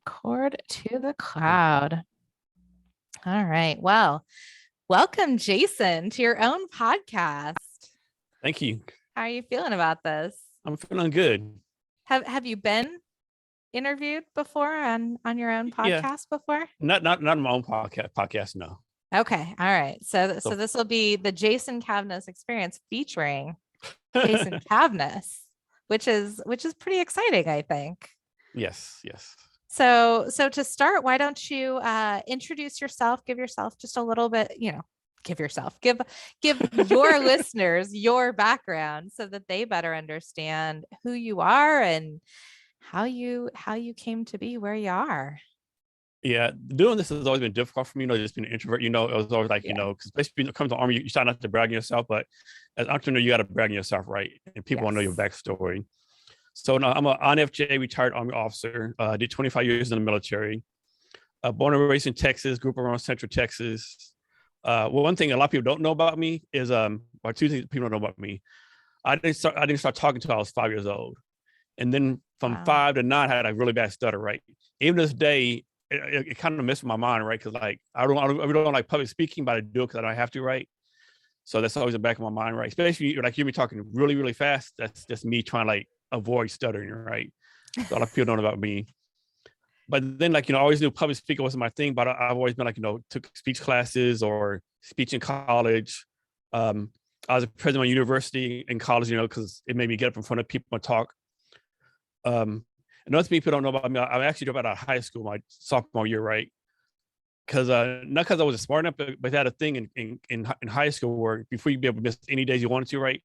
Record to the cloud. All right. Well, welcome, Jason, to your own podcast. Thank you. How are you feeling about this? I'm feeling good. Have you been interviewed before on your own Yeah, podcast before? not on my own podcast. No. Okay. All right. So So this will be the Jason Cavness Experience featuring Jason Cavness, which is pretty exciting, I think. yes. So to start, why don't you introduce yourself, give yourself just a little bit, give your listeners your background so that they better understand who you are and how you came to be where you are. Yeah, doing this has always been difficult for me. Just being an introvert. It was always like, Yeah. because basically when it comes to the Army, you try not to brag on yourself, but as an entrepreneur, you got to brag on yourself, right? And people want to know your backstory. So no, I'm an INFJ retired Army officer. Did 25 years in the military. Born and raised in Texas, grew up around Central Texas. One thing a lot of people don't know about me is, or two things people don't know about me. I didn't start talking until I was 5 years old, and then from 5 to 9, I had a really bad stutter. Right, even to this day, it kind of messes with my mind. Right, because like I really don't like public speaking, but I do it because I don't have to. Right, so that's always in the back of my mind. Right, especially like you me talking really really fast. That's just me trying to like avoid stuttering. Right, so a lot of people don't know about me. But then, like, I always knew public speaking wasn't my thing, but I've always been like, took speech classes or speech in college. I was a president of my university in college, because it made me get up in front of people and talk. Another thing people don't know about me, I actually dropped out of high school my sophomore year, right? Because not because I was smart enough, but I had a thing in high school where before you'd be able to miss any days you wanted to, right?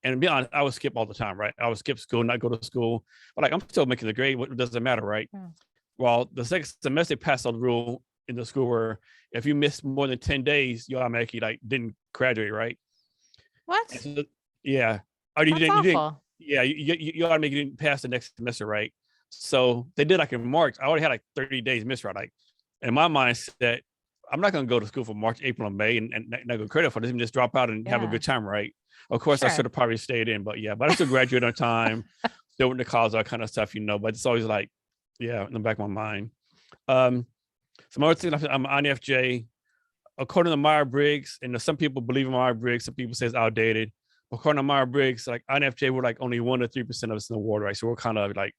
And to be honest, I would skip all the time, right? I would skip school, not go to school. But like, I'm still making the grade. What doesn't matter, right? Well, the second semester passed a rule in the school where if you missed more than 10 days, you automatically like didn't graduate, right? What? So, yeah. That's you didn't, awful. yeah, you automatically didn't pass the next semester, right? So they did like in March. I already had like 30 days missed, right? Like in my mindset, I'm not going to go to school for March, April, and May and not go credit for this and just drop out and have a good time, right? Of course, I should have probably stayed in, but I still graduated on time, still went to college, that kind of stuff, but it's always like, in the back of my mind. Some other things, I'm an INFJ. According to Myers-Briggs, and some people believe in Myers-Briggs, some people say it's outdated. According to Myers-Briggs, like INFJ, we're like only 1 to 3% of us in the world, right? So we're kind of like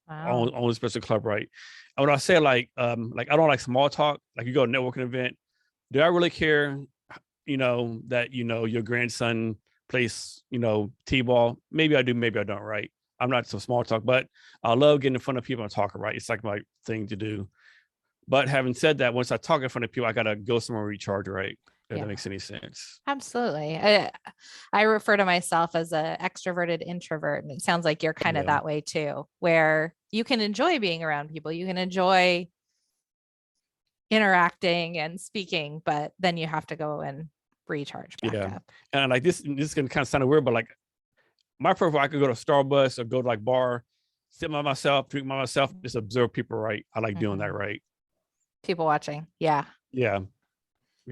on a special club, right? And when I say like I don't like small talk, like you go to a networking event, do I really care, that your grandson plays, t-ball? Maybe I do, maybe I don't, right? I'm not so small talk, but I love getting in front of people and talking, right? It's like my thing to do. But having said that, once I talk in front of people, I got to go somewhere and recharge, right? If that makes any sense. Absolutely. I refer to myself as an extroverted introvert, and it sounds like you're kind of that way too, where you can enjoy being around people. You can enjoy interacting and speaking, but then you have to go and recharge back up. And like this is going to kind of sound weird, but like my profile, I could go to Starbucks or go to like bar, sit by myself, drink by myself, just observe people, right? I like doing that, right? People watching. Yeah.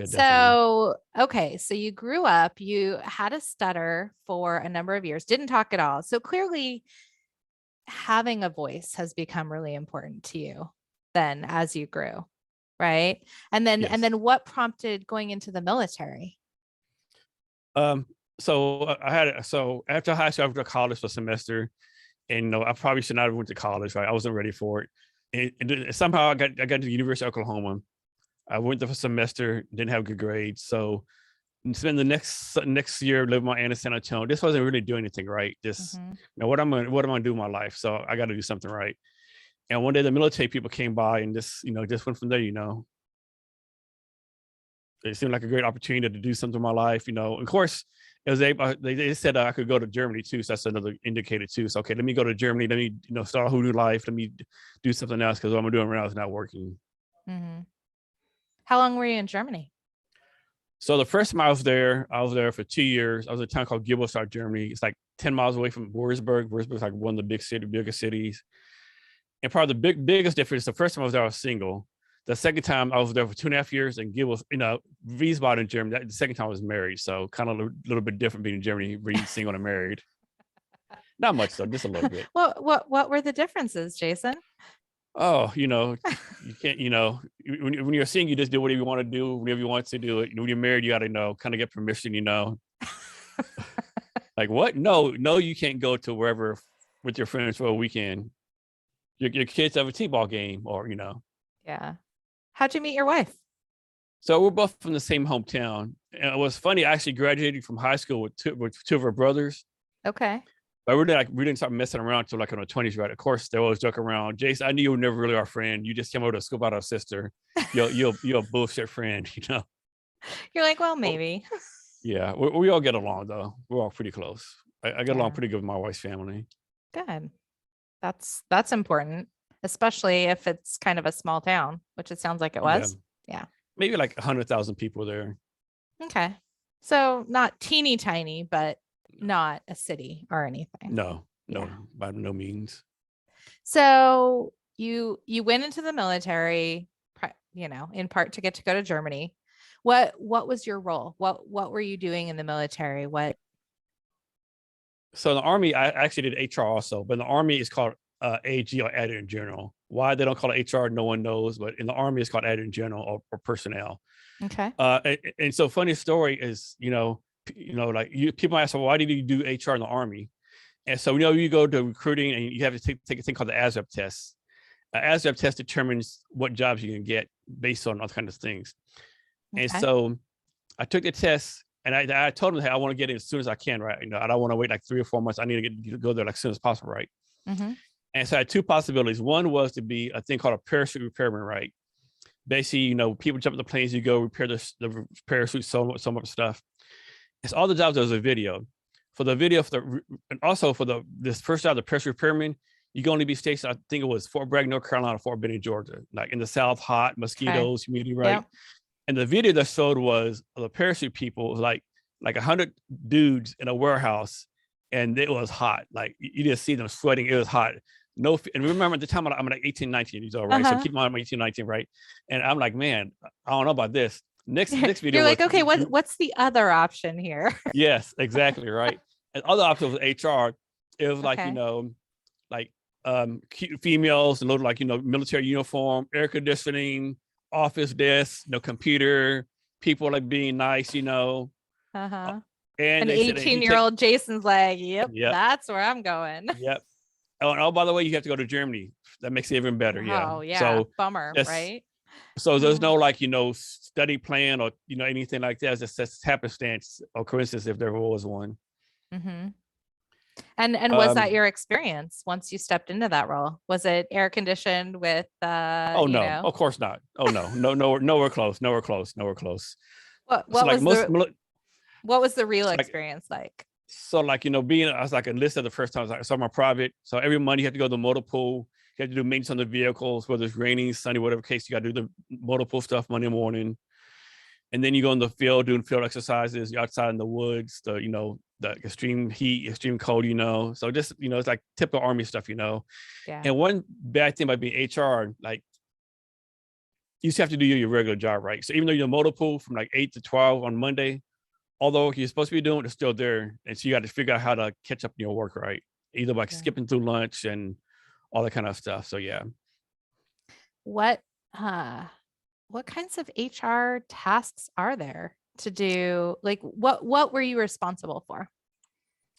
So, okay. So you grew up, you had a stutter for a number of years, didn't talk at all. So clearly having a voice has become really important to you then as you grew, right? And then what prompted going into the military? So after high school, I went to college for a semester, and I probably should not have went to college, right? I wasn't ready for it. And somehow I got to the University of Oklahoma. I went there for a semester, didn't have good grades. So spend the next year living my aunt in San Antonio. This wasn't really doing anything, right? Just what am I gonna do with my life? So I got to do something right. And one day the military people came by and just went from there. It seemed like a great opportunity to do something in my life. Of course, it was they said I could go to Germany too, so that's another indicator too. So okay, let me go to Germany. Let me start a whole new life. Let me do something else because what I'm doing right now is not working. How long were you in Germany? So the first time I was there for 2 years. I was in a town called Gibraltar, Germany. It's like 10 miles away from Wurzburg. Wurzburg is like one of the biggest cities. And probably the biggest difference, the first time I was there, I was single. The second time I was there for 2.5 years, and Wiesbaden in Germany. The second time I was married, so kind of a little bit different being in Germany, being single and married. Not much though, just a little bit. What were the differences, Jason? oh, you can't, when you're single, you just do whatever you want to do, whenever you want to do it. When you're married, you got to kind of get permission, like what? No, you can't go to wherever with your friends for a weekend. Your kids have a t-ball game or, Yeah. How'd you meet your wife? So we're both from the same hometown. And it was funny. I actually graduated from high school with two of our brothers. Okay. But we didn't start messing around until like in our 20s, right? Of course, they always joke around. Jason, I knew you were never really our friend. You just came over to school about our sister. You're a bullshit friend, You're like, well, Oh, maybe. yeah, we all get along though. We're all pretty close. I get along Yeah. pretty good with my wife's family. Good. That's important, especially if it's kind of a small town, which it sounds like it Yeah, was. Yeah. maybe like 100,000 people there. Okay. So not teeny tiny, but not a city or anything. No, Yeah. by no means. So you went into the military, in part to get to go to Germany. What was your role? What were you doing in the military? So in the Army, I actually did HR also, but in the Army it's called AG or Adjutant General. Why they don't call it HR, no one knows. But in the Army, it's called Adjutant General or personnel. Okay. And so funny story is, like people ask, well, why did you do HR in the Army? And so you go to recruiting and you have to take a thing called the ASVAB test. ASVAB test determines what jobs you can get based on all kinds of things. Okay. And so I took the test. And I told them, hey, I want to get in as soon as I can, right? I don't want to wait like 3 or 4 months. I need to go there like as soon as possible, right? Mm-hmm. And so I had two possibilities. One was to be a thing called a parachute repairman, right? Basically, people jump in the planes, you go repair the parachute, so much stuff. It's all the jobs. There was a video. For the video, and also for this first job, the parachute repairman, you can only be stationed, I think it was Fort Bragg, North Carolina, Fort Benning, Georgia, like in the South, hot, mosquitoes, humidity, right? Yep. And the video that showed was the parachute people, like 100 dudes in a warehouse, and it was hot. Like you just see them sweating. It was hot. No, and remember at the time I'm like 18, 19 years old, right? So keep in mind I'm 18, 19, right? And I'm like, man, I don't know about this. Next video. You're like, okay, what's the other option here? Yes, exactly, right. And other option was HR. It was like, like cute females and like, military uniform, air conditioning, office desk, computer, people like being nice, And an 18-year-old Jason's like, yep, that's where I'm going. Yep. Oh, by the way, you have to go to Germany. That makes it even better. Yeah. Oh, yeah. So bummer, right? So there's no like, study plan or, anything like that. It's just happenstance or coincidence if there was one. Mm-hmm. And was that your experience once you stepped into that role? Was it air conditioned with oh no, of course not. Oh no, nowhere close. What was the real experience like? So like, I was like enlisted the first time, I was my private. So every Monday you have to go to the motor pool, you have to do maintenance on the vehicles, whether it's raining, sunny, whatever case, you got to do the motor pool stuff Monday morning. And then you go in the field doing field exercises, you're outside in the woods, the extreme heat, extreme cold, So just, it's like typical Army stuff, Yeah. And one bad thing about being HR, like you just have to do your regular job, right? So even though you're motor pool from like 8 to 12 on Monday, although you're supposed to be doing, it's still there. And so you got to figure out how to catch up in your work, right? Either by skipping through lunch and all that kind of stuff. So yeah. What kinds of HR tasks are there to do? Like what were you responsible for?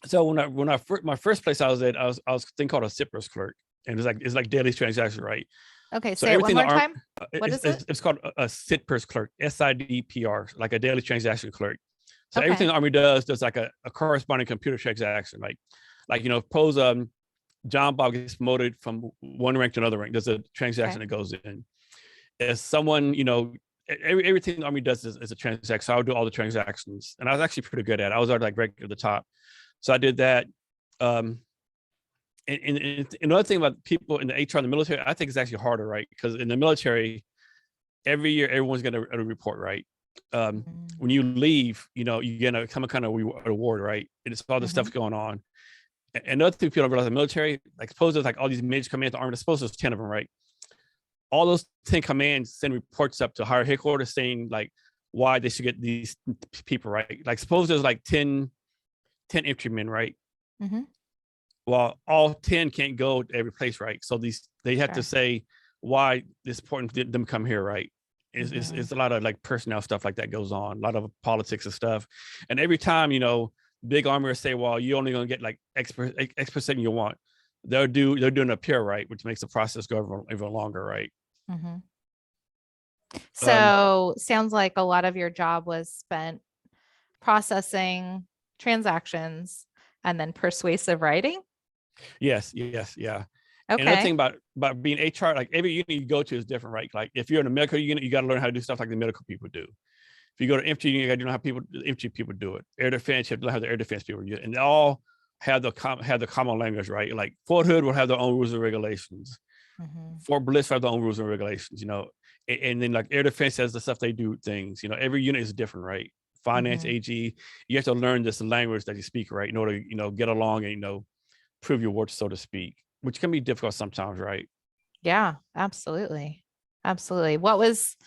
So my first place I was at, I was a thing called a SIPRS clerk, and it's like daily transaction, right? Okay, so say it one more time. What is it? It's called a SIPRS clerk, SIDPR, like a daily transaction clerk. So everything the Army does like a corresponding computer transaction, like suppose John Bob gets promoted from one rank to another rank. There's a transaction that goes in. As someone, everything the Army does is a transaction. So I would do all the transactions, and I was actually pretty good at it. I was already like right at the top. So I did that. And another thing about people in the HR in the military, I think it's actually harder, right? Because in the military, every year everyone's going to report, right? When you leave, you get a kind of reward, right? And it's all the stuff going on. And another thing people don't realize in the military, like suppose there's like all these major commands in the Army, suppose there's 10 of them, right? All those 10 commands send reports up to higher headquarters saying like why they should get these people, right? Like suppose there's like 10 infantrymen, right? Well, all 10 can't go to every place, right? So they have to say, why it's important for them to come here, right? It's a lot of like personnel stuff like that goes on, a lot of politics and stuff. And every time, big armors say, well, you're only going to get like X percent you want. They're doing a peer, right? Which makes the process go even longer, right? Mm-hmm. So sounds like a lot of your job was spent processing transactions and then persuasive writing. Yes. Yeah. Okay. Another thing about being HR, like every unit you go to is different, right? Like if you're in a medical unit, you got to learn how to do stuff like the medical people do. If you go to infantry, you got to know how infantry people do it. Air defense, you have to learn how the air defense people do it, and they all have the common language, right? Like Fort Hood will have their own rules and regulations. Fort Bliss have their own rules and regulations, and then like air defense has the stuff they do things. Every unit is different, right? Finance, AG, you have to learn this language that you speak, right? In order to get along and prove your worth, so to speak, which can be difficult sometimes, right? Yeah, absolutely. What was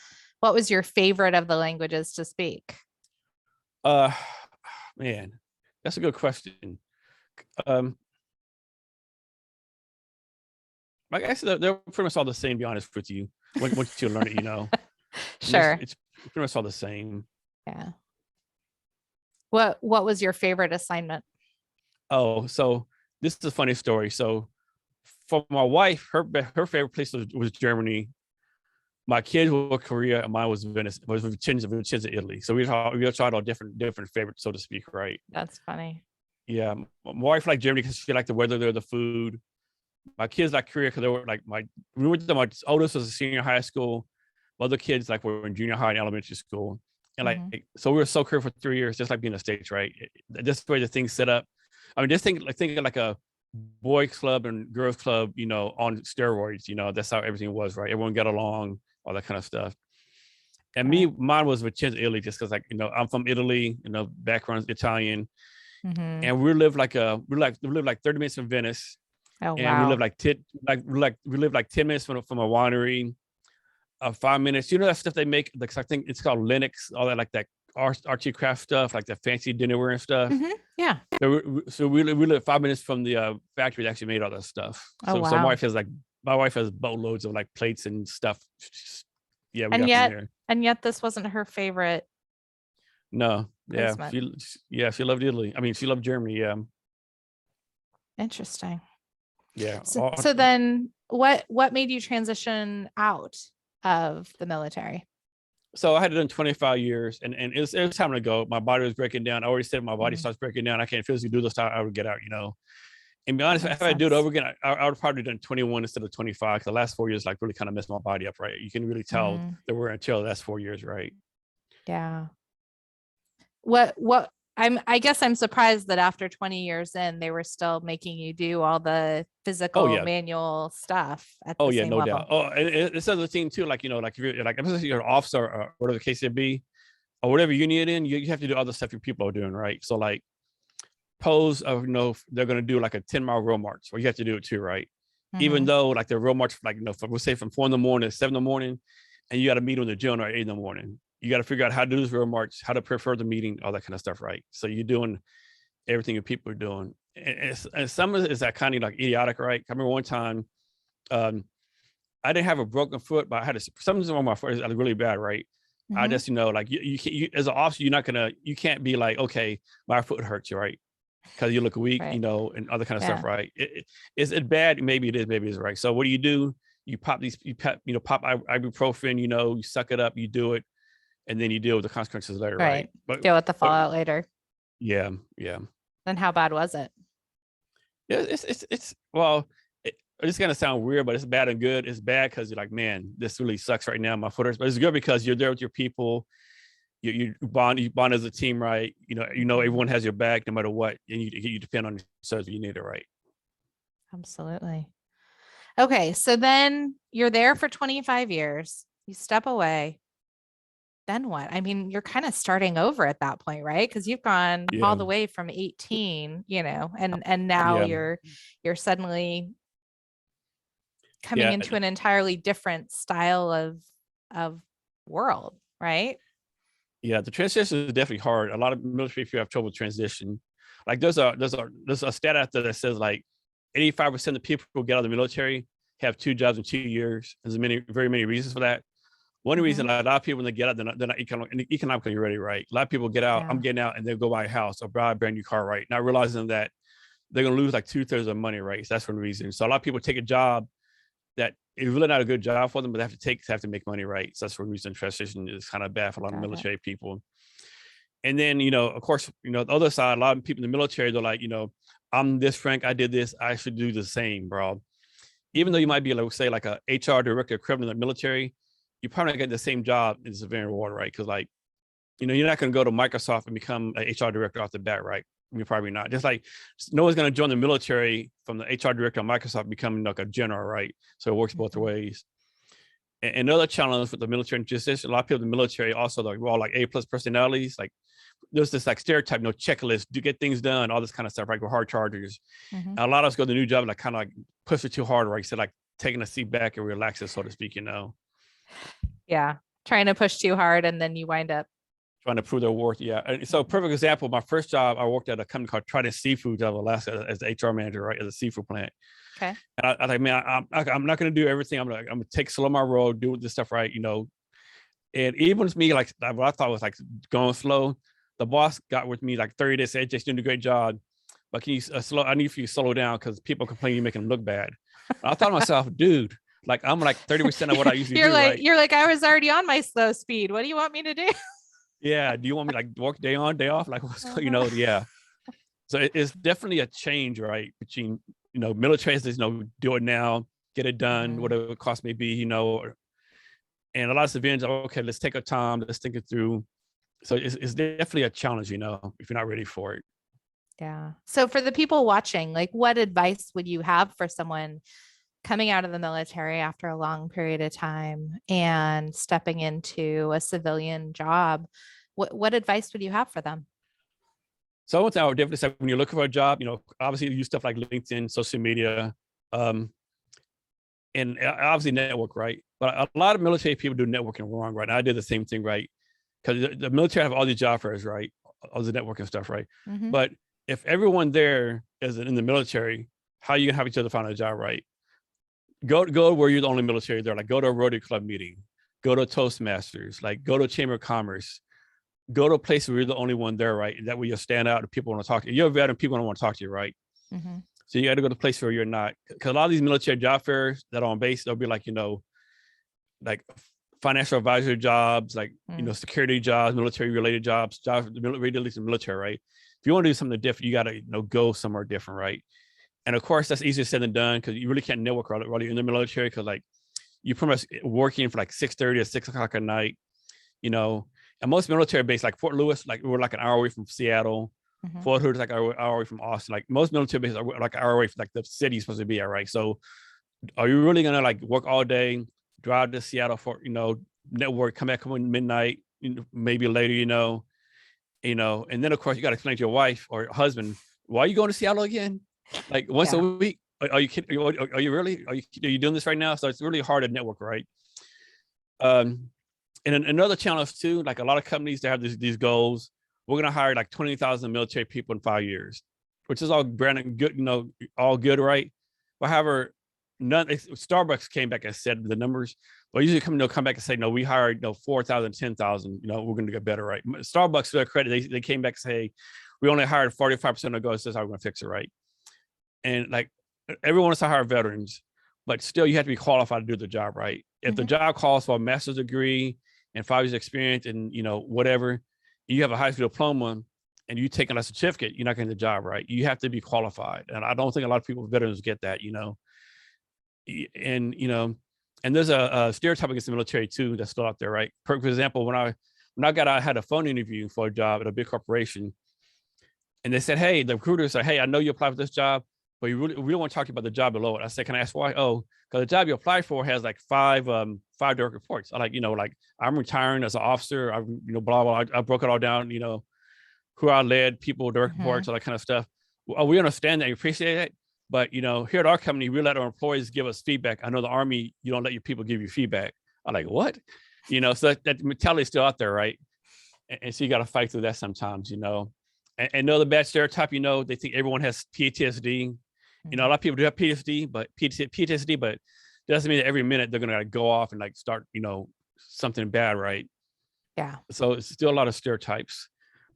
your favorite of the languages to speak? Man, that's a good question. I guess they're pretty much all the same, to be honest with you. Once you learn it, Sure. It's pretty much all the same. Yeah. What was your favorite assignment? Oh, so this is a funny story. So for my wife, her favorite place was Germany. My kids were Korea, and mine was Venice, was Vicenza, Italy. So we tried all different favorites, so to speak, right? That's funny. Yeah, my wife liked Germany because she liked the weather there, the food. My kids like Korea because they were like my oldest was a senior high school. My other kids like were in junior high and elementary school. And like, so we were so Korea for 3 years, just like being in the States, right? Just the way the thing's set up. I mean, just think like a boys club and girls club, on steroids, that's how everything was, right? Everyone got along, all that kind of stuff. And mine was Vicenza, Italy, just because I'm from Italy, background's Italian. And we lived like 30 minutes from Venice. Oh, and wow. we live like 10 minutes from a winery, 5 minutes. That stuff they make, like I think it's called Linux, all that like that artsy craft stuff, like the fancy dinnerware and stuff. Yeah. So we live 5 minutes from the factory that actually made all that stuff. Oh, wow. So my wife has boatloads of like plates and stuff. Yeah, we got from and yet this wasn't her favorite. No, yeah, placement. she loved Italy. I mean, she loved Germany. Yeah. Interesting. Yeah. So then what made you transition out of the military? So I had done 25 years and it was time to go. My body was breaking down. I already said my body starts breaking down. I can't physically do this. I would get out, And be honest, if I do it over again, I would probably done 21 instead of 25. Because the last 4 years like really kind of messed my body up, right? You can really tell that we're until the last 4 years, right? Yeah. I guess I'm surprised that after 20 years in, they were still making you do all the physical manual stuff at the same level. Doubt. Oh, and it's another thing too, like, like if you're like, if you're an officer or whatever the case may be, or whatever unit in, you have to do other stuff your people are doing, right? So like pose of, they're going to do like a 10-mile road march, well, you have to do it too, right? Even though like the road march, like, we'll say from 4 a.m. to 7 a.m, and you got to meet on the gym at 8 a.m. You got to figure out how to do this road march, how to prepare the meeting, all that kind of stuff, right? So you're doing everything your people are doing. And some of it is that kind of like idiotic, right? I remember one time, I didn't have a broken foot, but I had something on my foot is really bad, right? I just, like you as an officer, you can't be like, okay, my foot hurts you, right? Because you look weak, right. And other kind of stuff, right? Is it bad? Maybe it is, maybe it's right. So what do? You pop ibuprofen, you suck it up, you do it. And then you deal with the consequences later, right? But deal with the fallout later. Yeah. Then how bad was it? Yeah, it's gonna sound weird, but it's bad and good. It's bad because you're like, man, this really sucks right now. My foot hurts, but it's good because you're there with your people. You bond as a team, right? Everyone has your back no matter what, and you depend on yourself if you need it, right? Absolutely. Okay, so then you're there for 25 years. You step away. Then what? I mean, you're kind of starting over at that point, right? Because you've gone all the way from 18, and now you're suddenly coming into an entirely different style of world, right? Yeah, the transition is definitely hard. A lot of military people have trouble transition. Like there's a stat out there that says like 85% of people who get out of the military have 2 jobs in 2 years. There's very many reasons for that. One reason a lot of people, when they get out, they're not economically ready, right? A lot of people get out, I'm getting out, and they'll go buy a house or buy a brand new car, right? Not realizing that they're going to lose like 2/3 of their money, right? So that's one reason. So a lot of people take a job that is really not a good job for them, but they have to make money, right? So that's one reason transition is kind of bad for a lot of military people. And then, of course, the other side, a lot of people in the military, they're like, I'm this rank, I did this, I should do the same, bro. Even though you might be, like, say, like a HR director equivalent in the military, you probably get the same job in civilian reward, right? Because, like, you're not going to go to Microsoft and become an HR director off the bat, right? You're probably not. Just like no one's going to join the military from the HR director of Microsoft becoming like a general, right? So it works both ways. And another challenge with the military transition, a lot of people in the military also, like, we're all like A+ personalities. Like, there's this like stereotype, checklist, do get things done, all this kind of stuff, right? We're hard chargers. And a lot of us go to the new job, like, kind of like push it too hard, right? So like taking a seat back and relaxing, so to speak, Yeah. Trying to push too hard, and then you wind up trying to prove their worth. Yeah. And so perfect example, my first job, I worked at a company called Trident Seafood out of Alaska as the HR manager, right? As a seafood plant. Okay. And I was like, man, I'm not going to do everything. I'm going to take slow my road, do this stuff right, And even with me, like, what I thought was like going slow, the boss got with me like 30 days, said, Jason, doing a great job, but can you I need for you to slow down because people complain you making them look bad. And I thought to myself, dude, like, I'm like 30% of what I usually do. You're like, I was already on my slow speed. What do you want me to do? Yeah. Do you want me to like work day on, day off? Like, what's yeah. So it's definitely a change, right? Between, military says, do it now, get it done, whatever the cost may be, and a lot of civilians are, okay, let's take our time, let's think it through. So it's definitely a challenge, if you're not ready for it. Yeah. So for the people watching, like, what advice would you have for someone coming out of the military after a long period of time and stepping into a civilian job? What advice would you have for them? So one thing I would definitely say, when you're looking for a job, obviously use stuff like LinkedIn, social media, and obviously network, right? But a lot of military people do networking wrong, right? And I did the same thing, right? Because the military have all these job fairs, right? All the networking stuff, right? But if everyone there is in the military, how are you gonna have each other find a job, right? Go where you're the only military there. Like, go to a Rotary Club meeting, go to Toastmasters, like go to a Chamber of Commerce, go to a place where you're the only one there, right? That way you'll stand out and people want to talk to you. You're a veteran, people don't want to talk to you, right? So you got to go to a place where you're not. Because a lot of these military job fairs that are on base, they'll be like, like financial advisory jobs, like, security jobs, military related jobs related to military, right? If you want to do something different, you got to, go somewhere different, right? And of course, that's easier said than done, because you really can't network while you're in the military, because like you're pretty much working for like 6:30 or 6 o'clock at night, and most military base, like Fort Lewis, like we're like an hour away from Seattle. Fort Hood is like an hour away from Austin. Like most military bases are like an hour away from like the city you're supposed to be at, right? So are you really gonna like work all day, drive to Seattle for, network, come back home midnight, maybe later, and then of course you got to explain to your wife or your husband, why are you going to Seattle again? Like once a week? Are you kidding? Are you really? Are you doing this right now? So it's really hard to network, right? And another challenge too, like a lot of companies, they have these goals. We're going to hire like 20,000 military people in 5 years, which is all brand good, all good, right? But however, Starbucks came back and said the numbers, but usually they'll come back and say, no, we hired 4,000, 10,000, we're going to get better, right? Starbucks, to their credit, they came back and say, we only hired 45% of goals. This is how we're going to fix it, right? And like everyone wants to hire veterans, but still you have to be qualified to do the job, right? If the job calls for a master's degree and 5 years experience and, whatever, you have a high school diploma and you taking a certificate, you're not getting the job, right? You have to be qualified. And I don't think a lot of people, veterans, get that, and, and there's a stereotype against the military too, that's still out there, right? For example, when I had a phone interview for a job at a big corporation, and they said, hey, the recruiter said, hey, I know you applied for this job, but we don't want to talk to you about the job below it. I said, can I ask why? Oh, because the job you applied for has like five direct reports. I like, like I'm retiring as an officer. I, blah, blah. I broke it all down, who I led, people, direct reports, all that kind of stuff. Well, we understand that, we appreciate it. But, here at our company, we let our employees give us feedback. I know the Army, you don't let your people give you feedback. I'm like, what? So that mentality is still out there, right? And so you got to fight through that sometimes, And another bad stereotype, they think everyone has PTSD. A lot of people do have PTSD, but doesn't mean that every minute they're going to like go off and like start, something bad, right? Yeah. So it's still a lot of stereotypes,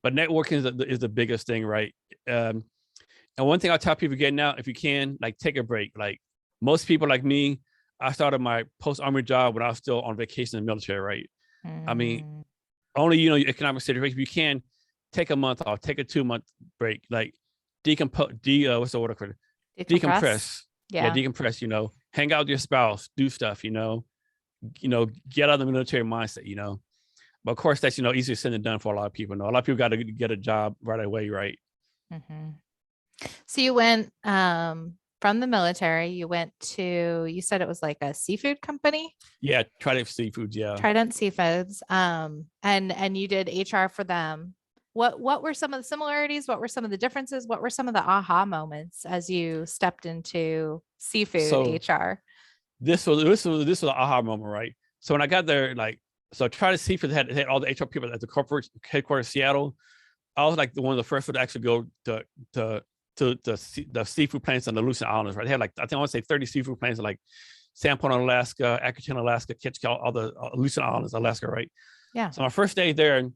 but networking is the biggest thing, right? And one thing I'll tell people getting out, if you can, like take a break. Like most people like me, I started my post-army job when I was still on vacation in the military, right? I mean, only your economic situation. You can take a month off, take a 2-month break, like what's the word for it? Decompress. Yeah, decompress, hang out with your spouse, do stuff, get out of the military mindset. But of course, that's easier said than done for a lot of people. A lot of people got to get a job right away, right? Mm-hmm. So you went from the military, you said it was like a seafood company? Yeah, Trident Seafoods, yeah. Trident Seafoods. And you did HR for them. What were some of the similarities? What were some of the differences? What were some of the aha moments as you stepped into seafood HR? This was an aha moment, right? So when I got there, Trident Seafoods had all the HR people at the corporate headquarters in Seattle. I was like one of the first to actually go to the seafood plants on the Aleutian Islands, right? They had I want to say 30 seafood plants in Sandpoint, Alaska, Ackerton, Alaska, Ketchikan, all the Aleutian Islands, Alaska, right? Yeah. So my first day there,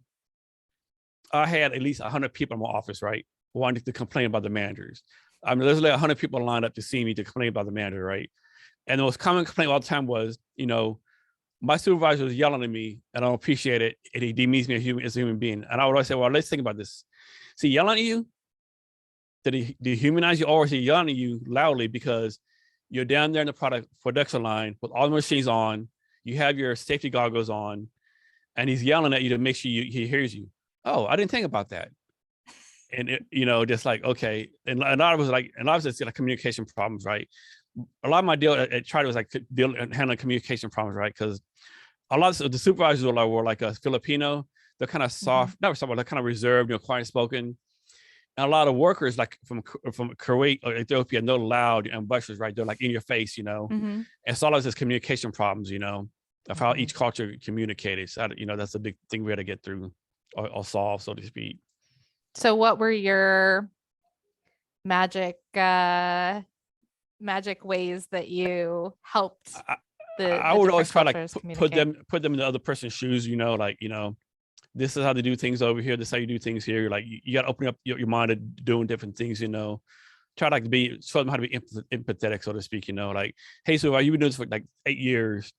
I had at least 100 people in my office, right, wanting to complain about the managers. I mean, there's 100 people lined up to see me to complain about the manager, right? And the most common complaint all the time was, my supervisor was yelling at me, and I don't appreciate it. And he demeans me as a human being. And I would always say, well, let's think about this. See, yelling at you, did he dehumanize you, or is he yelling at you loudly because you're down there in the production line with all the machines on, you have your safety goggles on, and he's yelling at you to make sure he hears you. Oh, I didn't think about that. And just like, okay. And a lot of it's like communication problems, right? A lot of my deal at Trident was like handling communication problems, right? Because a lot of the supervisors were like a Filipino. They're kind of soft, not soft, but they're kind of reserved, quiet spoken. And a lot of workers like from Kuwait or Ethiopia, they're loud and boisterous, right? They're like in your face, And so a lot of this communication problems, of how each culture communicated. So, that's a big thing we had to get through or solve, so to speak. So what were your magic ways that you helped I would always try to put them in the other person's shoes, this is how they do things over here. This is how you do things here. Like you got to open up your mind to doing show them how to be empathetic, so to speak, like, hey, so you've been doing this for 8 years.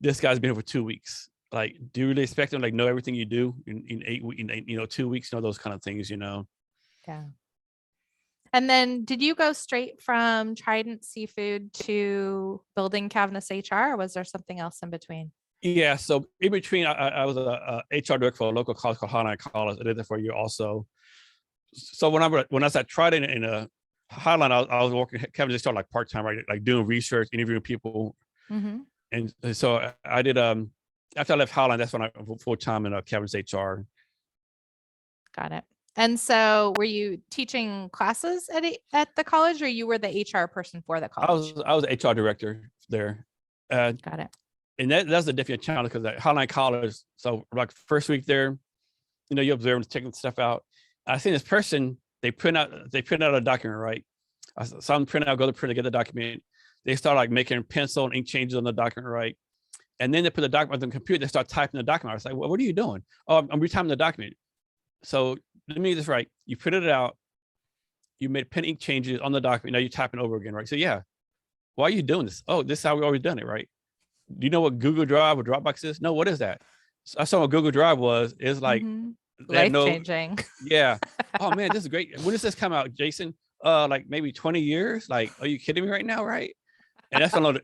This guy's been here for 2 weeks. Like, do you really expect them to know everything you do in 2 weeks, those kind of things, Yeah. And then did you go straight from Trident Seafood to building Cavness HR, or was there something else in between? Yeah. So in between, I was a HR director for a local college called Highline College. I did that for a year also. So when I was at Trident in a Highline, I was working Cavness HR like part-time, right? Like doing research, interviewing people. And so I did, after I left Highline, that's when I went full-time in Cavness HR. Got it. And so were you teaching classes at the college, or you were the HR person for the college? I was HR director there. Got it. And that's a different challenge because at Highline College, so like first week there, you observe and checking stuff out. I seen this person, they print out a document, right? I saw them print out, go to print to get the document. They start like making pencil and ink changes on the document, right? And then they put the document on the computer, they start typing the document. I was like, well, what are you doing? Oh, I'm retyping the document. So let me get this right. You printed it out, you made pen ink changes on the document, now you're typing over again, right? So yeah, why are you doing this? Oh, this is how we always done it, right? Do you know what Google Drive or Dropbox is? No, what is that? So I saw what Google Drive was. It's like life-changing. Yeah. Oh man, this is great. When does this come out, Jason? Like maybe 20 years? Like, are you kidding me right now, right? And that's when I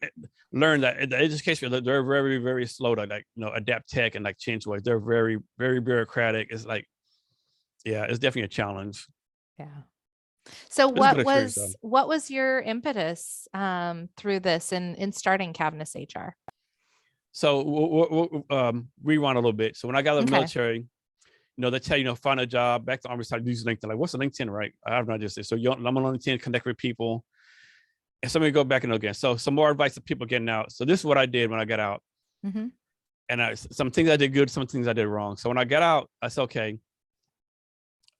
learned that in the education, they're very, very slow to adapt tech and change ways. They're very, very bureaucratic. It's like, yeah, it's definitely a challenge. Yeah. So what was your impetus through this in starting Cavness HR? So we'll rewind a little bit. So when I got out of the military, they tell you, find a job. Back to the Army, started using LinkedIn. Like, what's a LinkedIn, right? I have no idea. So I'm on LinkedIn, connect with people. And so let me go back and again. So some more advice to people getting out. So this is what I did when I got out. And some things I did good, some things I did wrong. So when I got out, I said, okay,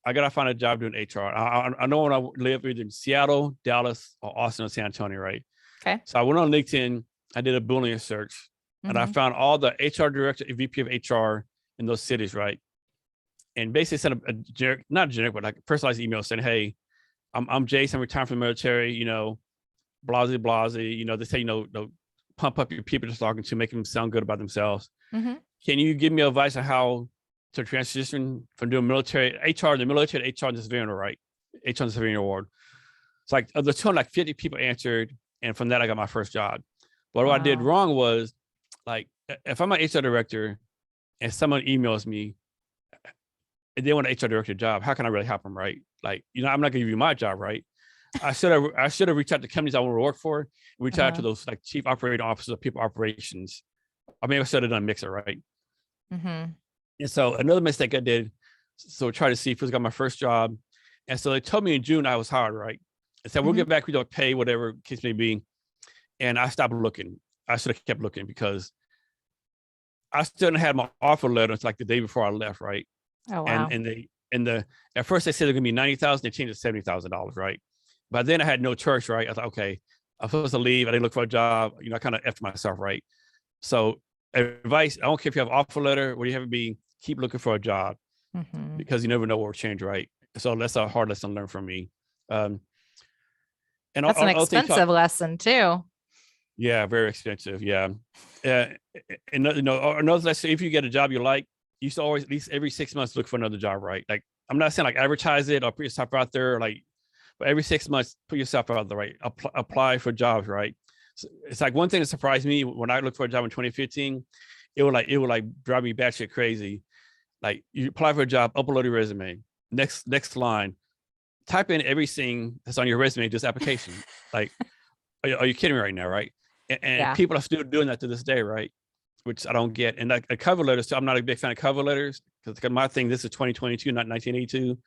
I got to find a job doing HR. I know when I live either in Seattle, Dallas, or Austin or San Antonio, right? Okay. So I went on LinkedIn. I did a Boolean search, and I Mhm. found all the HR director, VP of HR in those cities, right? And basically sent a generic, not generic, but like a personalized email saying, "Hey, I'm Jason, I'm retired from the military, blase, they say, pump up your people you're talking to, make them sound good about themselves. Mhm. Can you give me advice on how to transition from doing military HR, the military to HR in the civilian, right? HR in the civilian award." It's like of the 250 people answered, and from that I got my first job. But what I did Wow. wrong was, like, if I'm an HR director and someone emails me and they want an HR director job, how can I really help them, right? Like, I'm not gonna give you my job, right? I should have reached out to companies I want to work for, reach out to Uh-huh. those like chief operating officers of people operations. I mean, I should have done a mixer, right? Mhm. And so another mistake I did, so try to see if I got my first job. And so they told me in June I was hired, right? And said, we'll Mhm. get back, we don't pay, whatever case may be. And I stopped looking. I should have kept looking because I still didn't have my offer letter until like the day before I left, right? Oh, And wow. and they and the at first they said they're gonna be 90,000, they changed it to $70,000, right? But then I had no choice, right? I thought, okay, I'm supposed to leave. I didn't look for a job. I kind of effed myself, right? So advice, I don't care if you have an offer letter, what do you have to be, keep looking for a job Mhm. because you never know what will change, right? So that's a hard lesson learned from me. Um, and That's an other thing, expensive lesson too. yeah, very expensive. Yeah. And another lesson, if you get a job you like, you should always, at least every 6 months, look for another job, right? Like, I'm not saying like advertise it or put yourself out there, like, but every 6 months, put yourself out there, right? Apply for jobs, right? So it's like one thing that surprised me when I looked for a job in 2015, it would drive me batshit crazy. Like, you apply for a job, upload your resume. Next line, type in everything that's on your resume, just application. Like, are you kidding me right now, right? And Yeah. people are still doing that to this day, right? Which I don't get. And like a cover letters, so I'm not a big fan of cover letters because my thing, this is 2022, not 1982.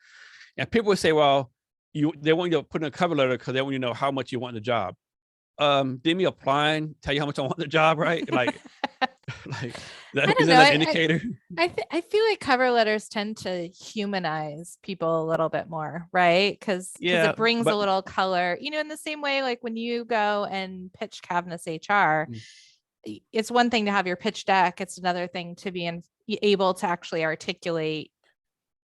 And people would say, well, they want you to put in a cover letter because they want you to know how much you want the job. Did me applying tell you how much I want the job, right? Like, like I that don't isn't know. that an indicator? I feel like cover letters tend to humanize people a little bit more, right? Because Yeah, it brings a but little color, in the same way, like when you go and pitch Cavness HR, it's one thing to have your pitch deck. It's another thing to be able to actually articulate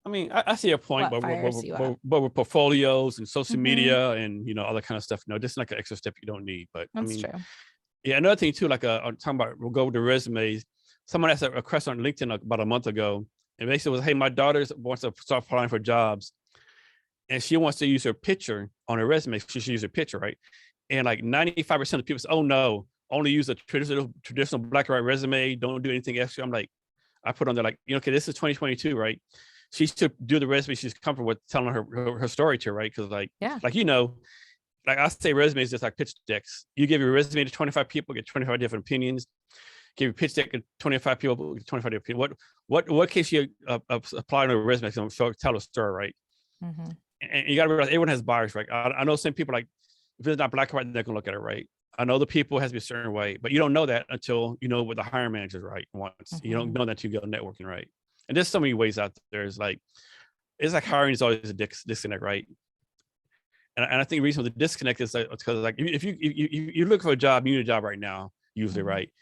I mean, I see a point, what but fires you up. with portfolios and social Hmm. media and all that kind of stuff. No, this is like an extra step you don't need. But I That's mean, true. yeah, another thing too, like I'm talking about, we'll go with the resumes. Someone asked a question on LinkedIn about a month ago, and basically was, "Hey, my daughter wants to start applying for jobs, and she wants to use her picture on her resume. She should use her picture, right?" And like 95% of people say, "Oh no, only use a traditional black and white resume. Don't do anything extra." I'm like, I put on there like, okay, this is 2022, right? She should do the resume she's comfortable with telling her story to, right? Because Yeah. like like I say, resumes just like pitch decks. You give your resume to 25 people, get 25 different opinions. Give your pitch deck to 25 people, get 25 different opinions. What case you apply on a resume to tell a story, right? Hmm. And you got to realize everyone has bias, right? I know some people, like, if it's not black and white, they're gonna look at it, right? I know the people has to be a certain way, but you don't know that until you know what the hiring manager, right, wants. You don't Hmm. know that you go networking, right? And there's so many ways out there. It's like hiring is always a disconnect, right? And I think the reason for the disconnect is because, like, if you look for a job, you need a job right now, usually, Hmm. right?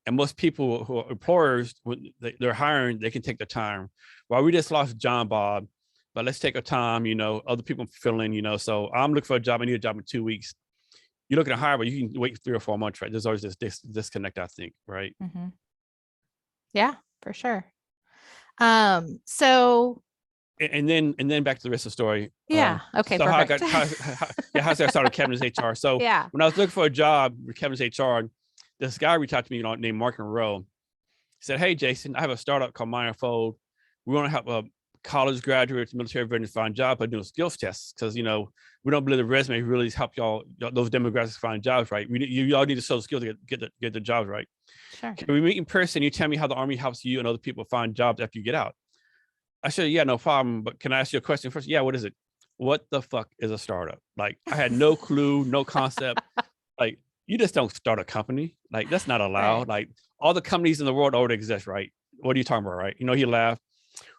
And most people who are employers, when they're hiring, they can take their time. Well, we just lost John Bob, but let's take our time. Other people fill in. So I'm looking for a job. I need a job in 2 weeks. You're looking to hire, but you can wait 3 or 4 months, right? There's always this disconnect, I think, right? Hmm. Yeah, for sure. So And then back to the rest of the story. yeah. Okay, So how I perfect. got how I started Kevin's HR. So Yeah. when I was looking for a job with Kevin's HR, this guy reached out to me, named Mark Monroe. He said, "Hey, Jason, I have a startup called Mindfold. We want to help college graduates, military veterans find jobs by doing skills tests because we don't believe the resume really help y'all those demographics find jobs, right? You all need to show skills to get the jobs, right? Sure. Can we meet in person? You tell me how the Army helps you and other people find jobs after you get out." I said, "Yeah, no problem. But can I ask you a question first?" "Yeah, what is it?" "What the fuck is a startup?" Like, I had no clue, no concept. Like, you just don't start a company. Like, that's not Right. allowed. Like, all the companies in the world already exist, right? What are you talking about, right? He laughed.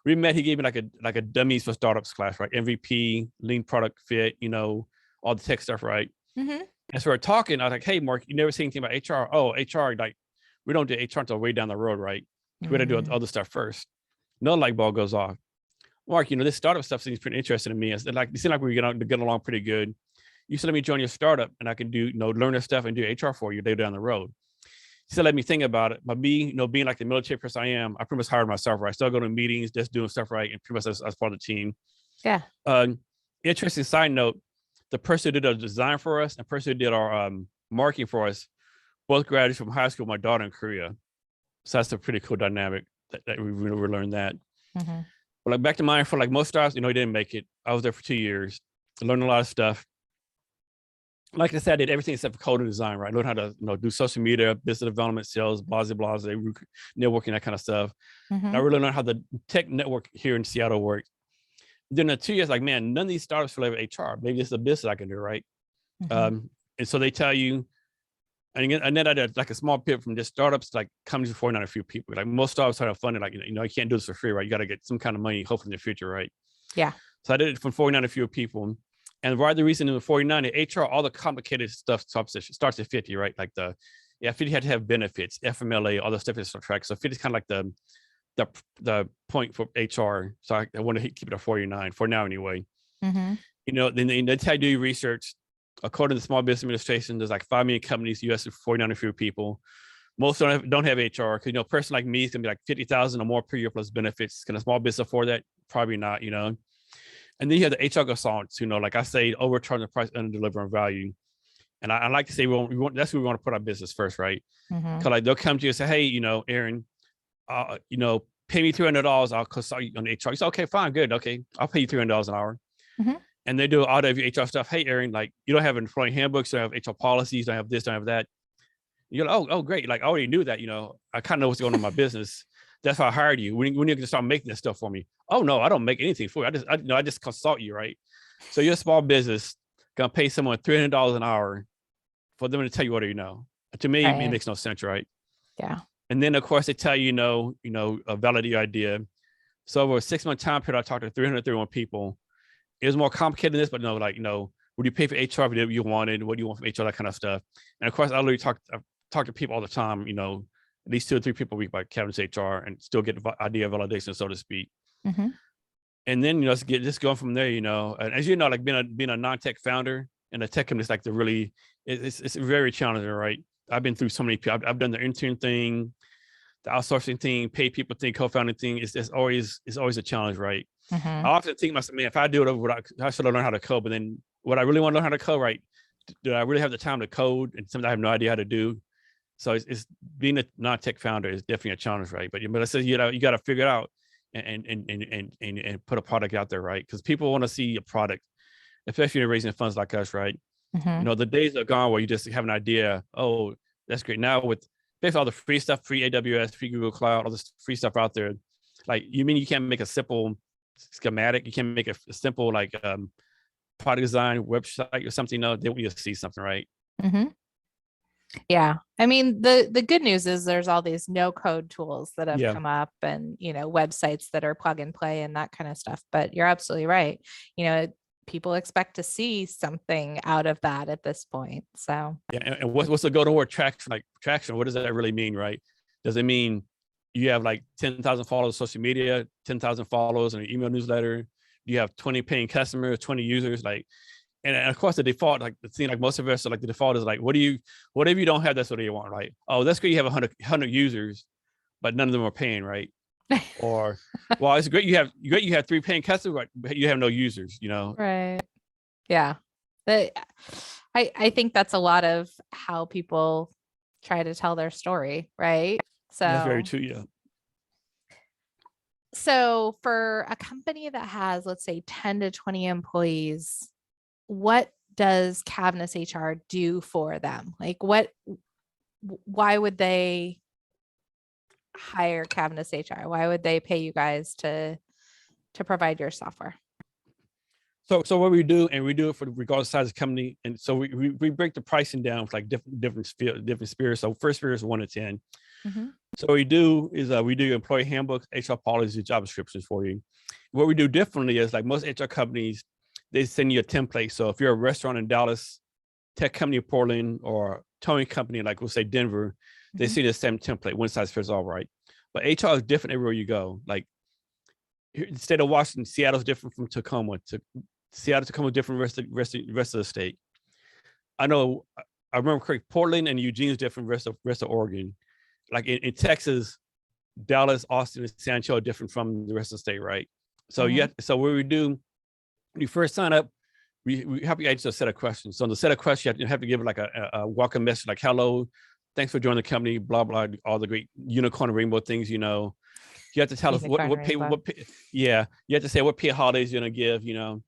We met. He gave me like a dummies for startups class, right? MVP, lean product fit, all the tech stuff, right? Hmm. And so we're talking. I was like, hey, Mark, you never seen anything about HR? Oh, HR, like we don't do HR until way down the road, right? We got to do other stuff first. No light bulb goes off. Mark, this startup stuff seems pretty interesting to me. It's like it seems like we're getting along pretty good. You said let me join your startup and I can do, learn this stuff and do HR for you later down the road. He said let me think about it. But me, being like the military person I am, I pretty much hired myself, right? I still go to meetings, just doing stuff right, and pretty much as part of the team. Yeah. Interesting side note: the person who did the design for us and the person who did our marketing for us, both graduated from high school. My daughter in Korea, so that's a pretty cool dynamic that we learned that. Mm-hmm. But like back to mine, for like most startups, he didn't make it. I was there for 2 years. I learned a lot of stuff. Like I said, I did everything except for code and design, right? I learned how to do social media, business development, sales, blase, networking, that kind of stuff. Mm-hmm. And I really learned how the tech network here in Seattle works. Then in 2 years, like, man, none of these startups will have HR. Maybe it's a business I can do, right? Mm-hmm. And so they tell you, and then I did like a small pivot from just startups, like companies with 49 a few people. Like most startups are funded, like, you can't do this for free, right? You got to get some kind of money, hopefully in the future, right? Yeah. So I did it from 49 a few people. And right, the reason in the 49, the HR, all the complicated stuff starts at 50, right? Like 50 had to have benefits, FMLA, all the stuff is track. So 50 is kind of like the point for HR. So I want to keep it at 49 for now anyway. Mm-hmm. Then they tell you to do research. According to the Small Business Administration, there's like 5 million companies, US with 49 a few people. Most don't have HR because, a person like me is going to be like 50,000 or more per year plus benefits. Can a small business afford that? Probably not, And then you have the HR consultants, like I say, overcharging the price, under delivering value. And I like to say, that's where we want to put our business first, right? Mm-hmm. Because like they'll come to you and say, hey, Erin, pay me $300. I'll consult you on HR. You say, okay, fine, good. Okay, I'll pay you $300 an hour. Mm-hmm. And they do all of your HR stuff. Hey, Erin, like you don't have employee handbooks, you don't have HR policies, don't have this, don't have that. You're like, oh, great. Like I already knew that, I kind of know what's going on in my business. That's why I hired you. When you can start making this stuff for me. Oh no, I don't make anything for you. I just consult you, right? So you're a small business gonna pay someone $300 an hour for them to tell you what you know. To me, right. It makes no sense, right? Yeah. And then of course they tell you, validate your idea. So over a 6-month time period, I talked to 331 people. It was more complicated than this, but would you pay for HR if you wanted? What do you want from HR? That kind of stuff. And of course, I literally talk to people all the time, at least 2 or 3 people a week by Cavness HR and still get idea validation, so to speak. Mm-hmm. And then, just going from there, and as you know, like being a non-tech founder and a tech company is like it's very challenging, right? I've been through so many people. I've done the intern thing, the outsourcing thing, paid people thing, co-founding thing. It's always a challenge, right? Mm-hmm. I often think myself, man, if I do it over, I should have learned how to code. But then what I really want to learn how to code, right? Do I really have the time to code? And something I have no idea how to do. So it's being a non-tech founder is definitely a challenge, right? But I said, you got to figure it out and put a product out there, right? Because people want to see a product, especially when you're raising funds like us, right? Mm-hmm. The days are gone where you just have an idea. Oh, that's great. Now with basically all the free stuff, free AWS, free Google Cloud, all this free stuff out there. Like, you mean you can't make a simple schematic? You can't make a simple like product design website or something? No, they want you to see something, right? Mm-hmm. Yeah. I mean, the good news is there's all these no code tools that have come up and, websites that are plug and play and that kind of stuff. But you're absolutely right. People expect to see something out of that at this point. So yeah. And what's the go-to word traction? Like traction, what does that really mean, right? Does it mean you have like 10,000 followers on social media, 10,000 followers on an email newsletter? You have 20 paying customers, 20 users, like, and of course the default, like the thing, like most of us, like the default is like, whatever you don't have, that's what you want, right? Oh, that's great. You have 100 users, but none of them are paying, right? Or, well, it's great. You have 3 paying customers, but you have no users, Right. Yeah. I think that's a lot of how people try to tell their story, right? So that's very true. Yeah. So for a company that has, let's say, 10 to 20 employees, what does Cavness HR do for them? Like why would they hire Cavness HR? Why would they pay you guys to provide your software? So what we do, and we do it for regardless of size of the company. And so we break the pricing down with like different spheres. So first sphere is 1 to 10. Mm-hmm. So what we do is we do employee handbooks, HR policies, job descriptions for you. What we do differently is like most HR companies, they send you a template. So if you're a restaurant in Dallas, tech company in Portland or towing company, like we'll say Denver, they see the same template, one size fits all, right? But HR is different everywhere you go. Like here, the state of Washington, Seattle's different from Tacoma. Tacoma is different from rest of the state. I know, I remember correct, Portland and Eugene is different from rest of Oregon. Like in Texas, Dallas, Austin, and San Antonio are different from the rest of the state, right? So so what we do, when you first sign up, we help you answer a set of questions. So on the set of questions, you have to give like a welcome message, like, hello, thanks for joining the company, blah, blah, all the great unicorn and rainbow things, you know. You have to tell us you have to say what paid holidays you're gonna give, you know.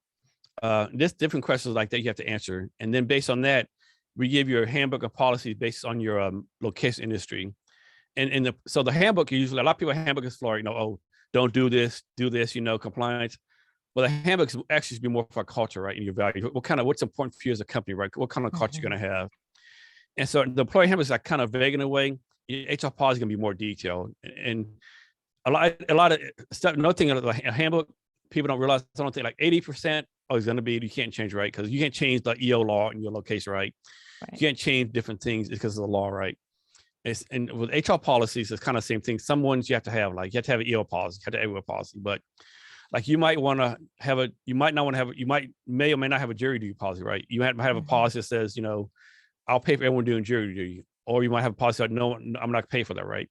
Just different questions like that you have to answer. And then based on that, we give you a handbook of policies based on your location industry. And so the handbook, usually a lot of people handbook is for, you know, oh, don't do this, you know, compliance. Well, the handbook actually be more for culture, right? And your value. What's important for you as a company, right? What kind of culture you're gonna have? And so the employee handbook is like kind of vague in a way. HR policy is gonna be more detailed. And a lot of stuff, another thing, a handbook, people don't realize, I don't think like 80% is gonna be, you can't change, right? Because you can't change the EO law in your location, right? You can't change different things because of the law, right? And with HR policies, it's kind of the same thing. Some ones you have to have, like you have to have an EO policy, you have to have a policy, but like you might want to have you may or may not have a jury duty policy, right? You might have a policy that says, you know, I'll pay for everyone doing jury duty. Or you might have a policy that, no, I'm not gonna pay for that, right?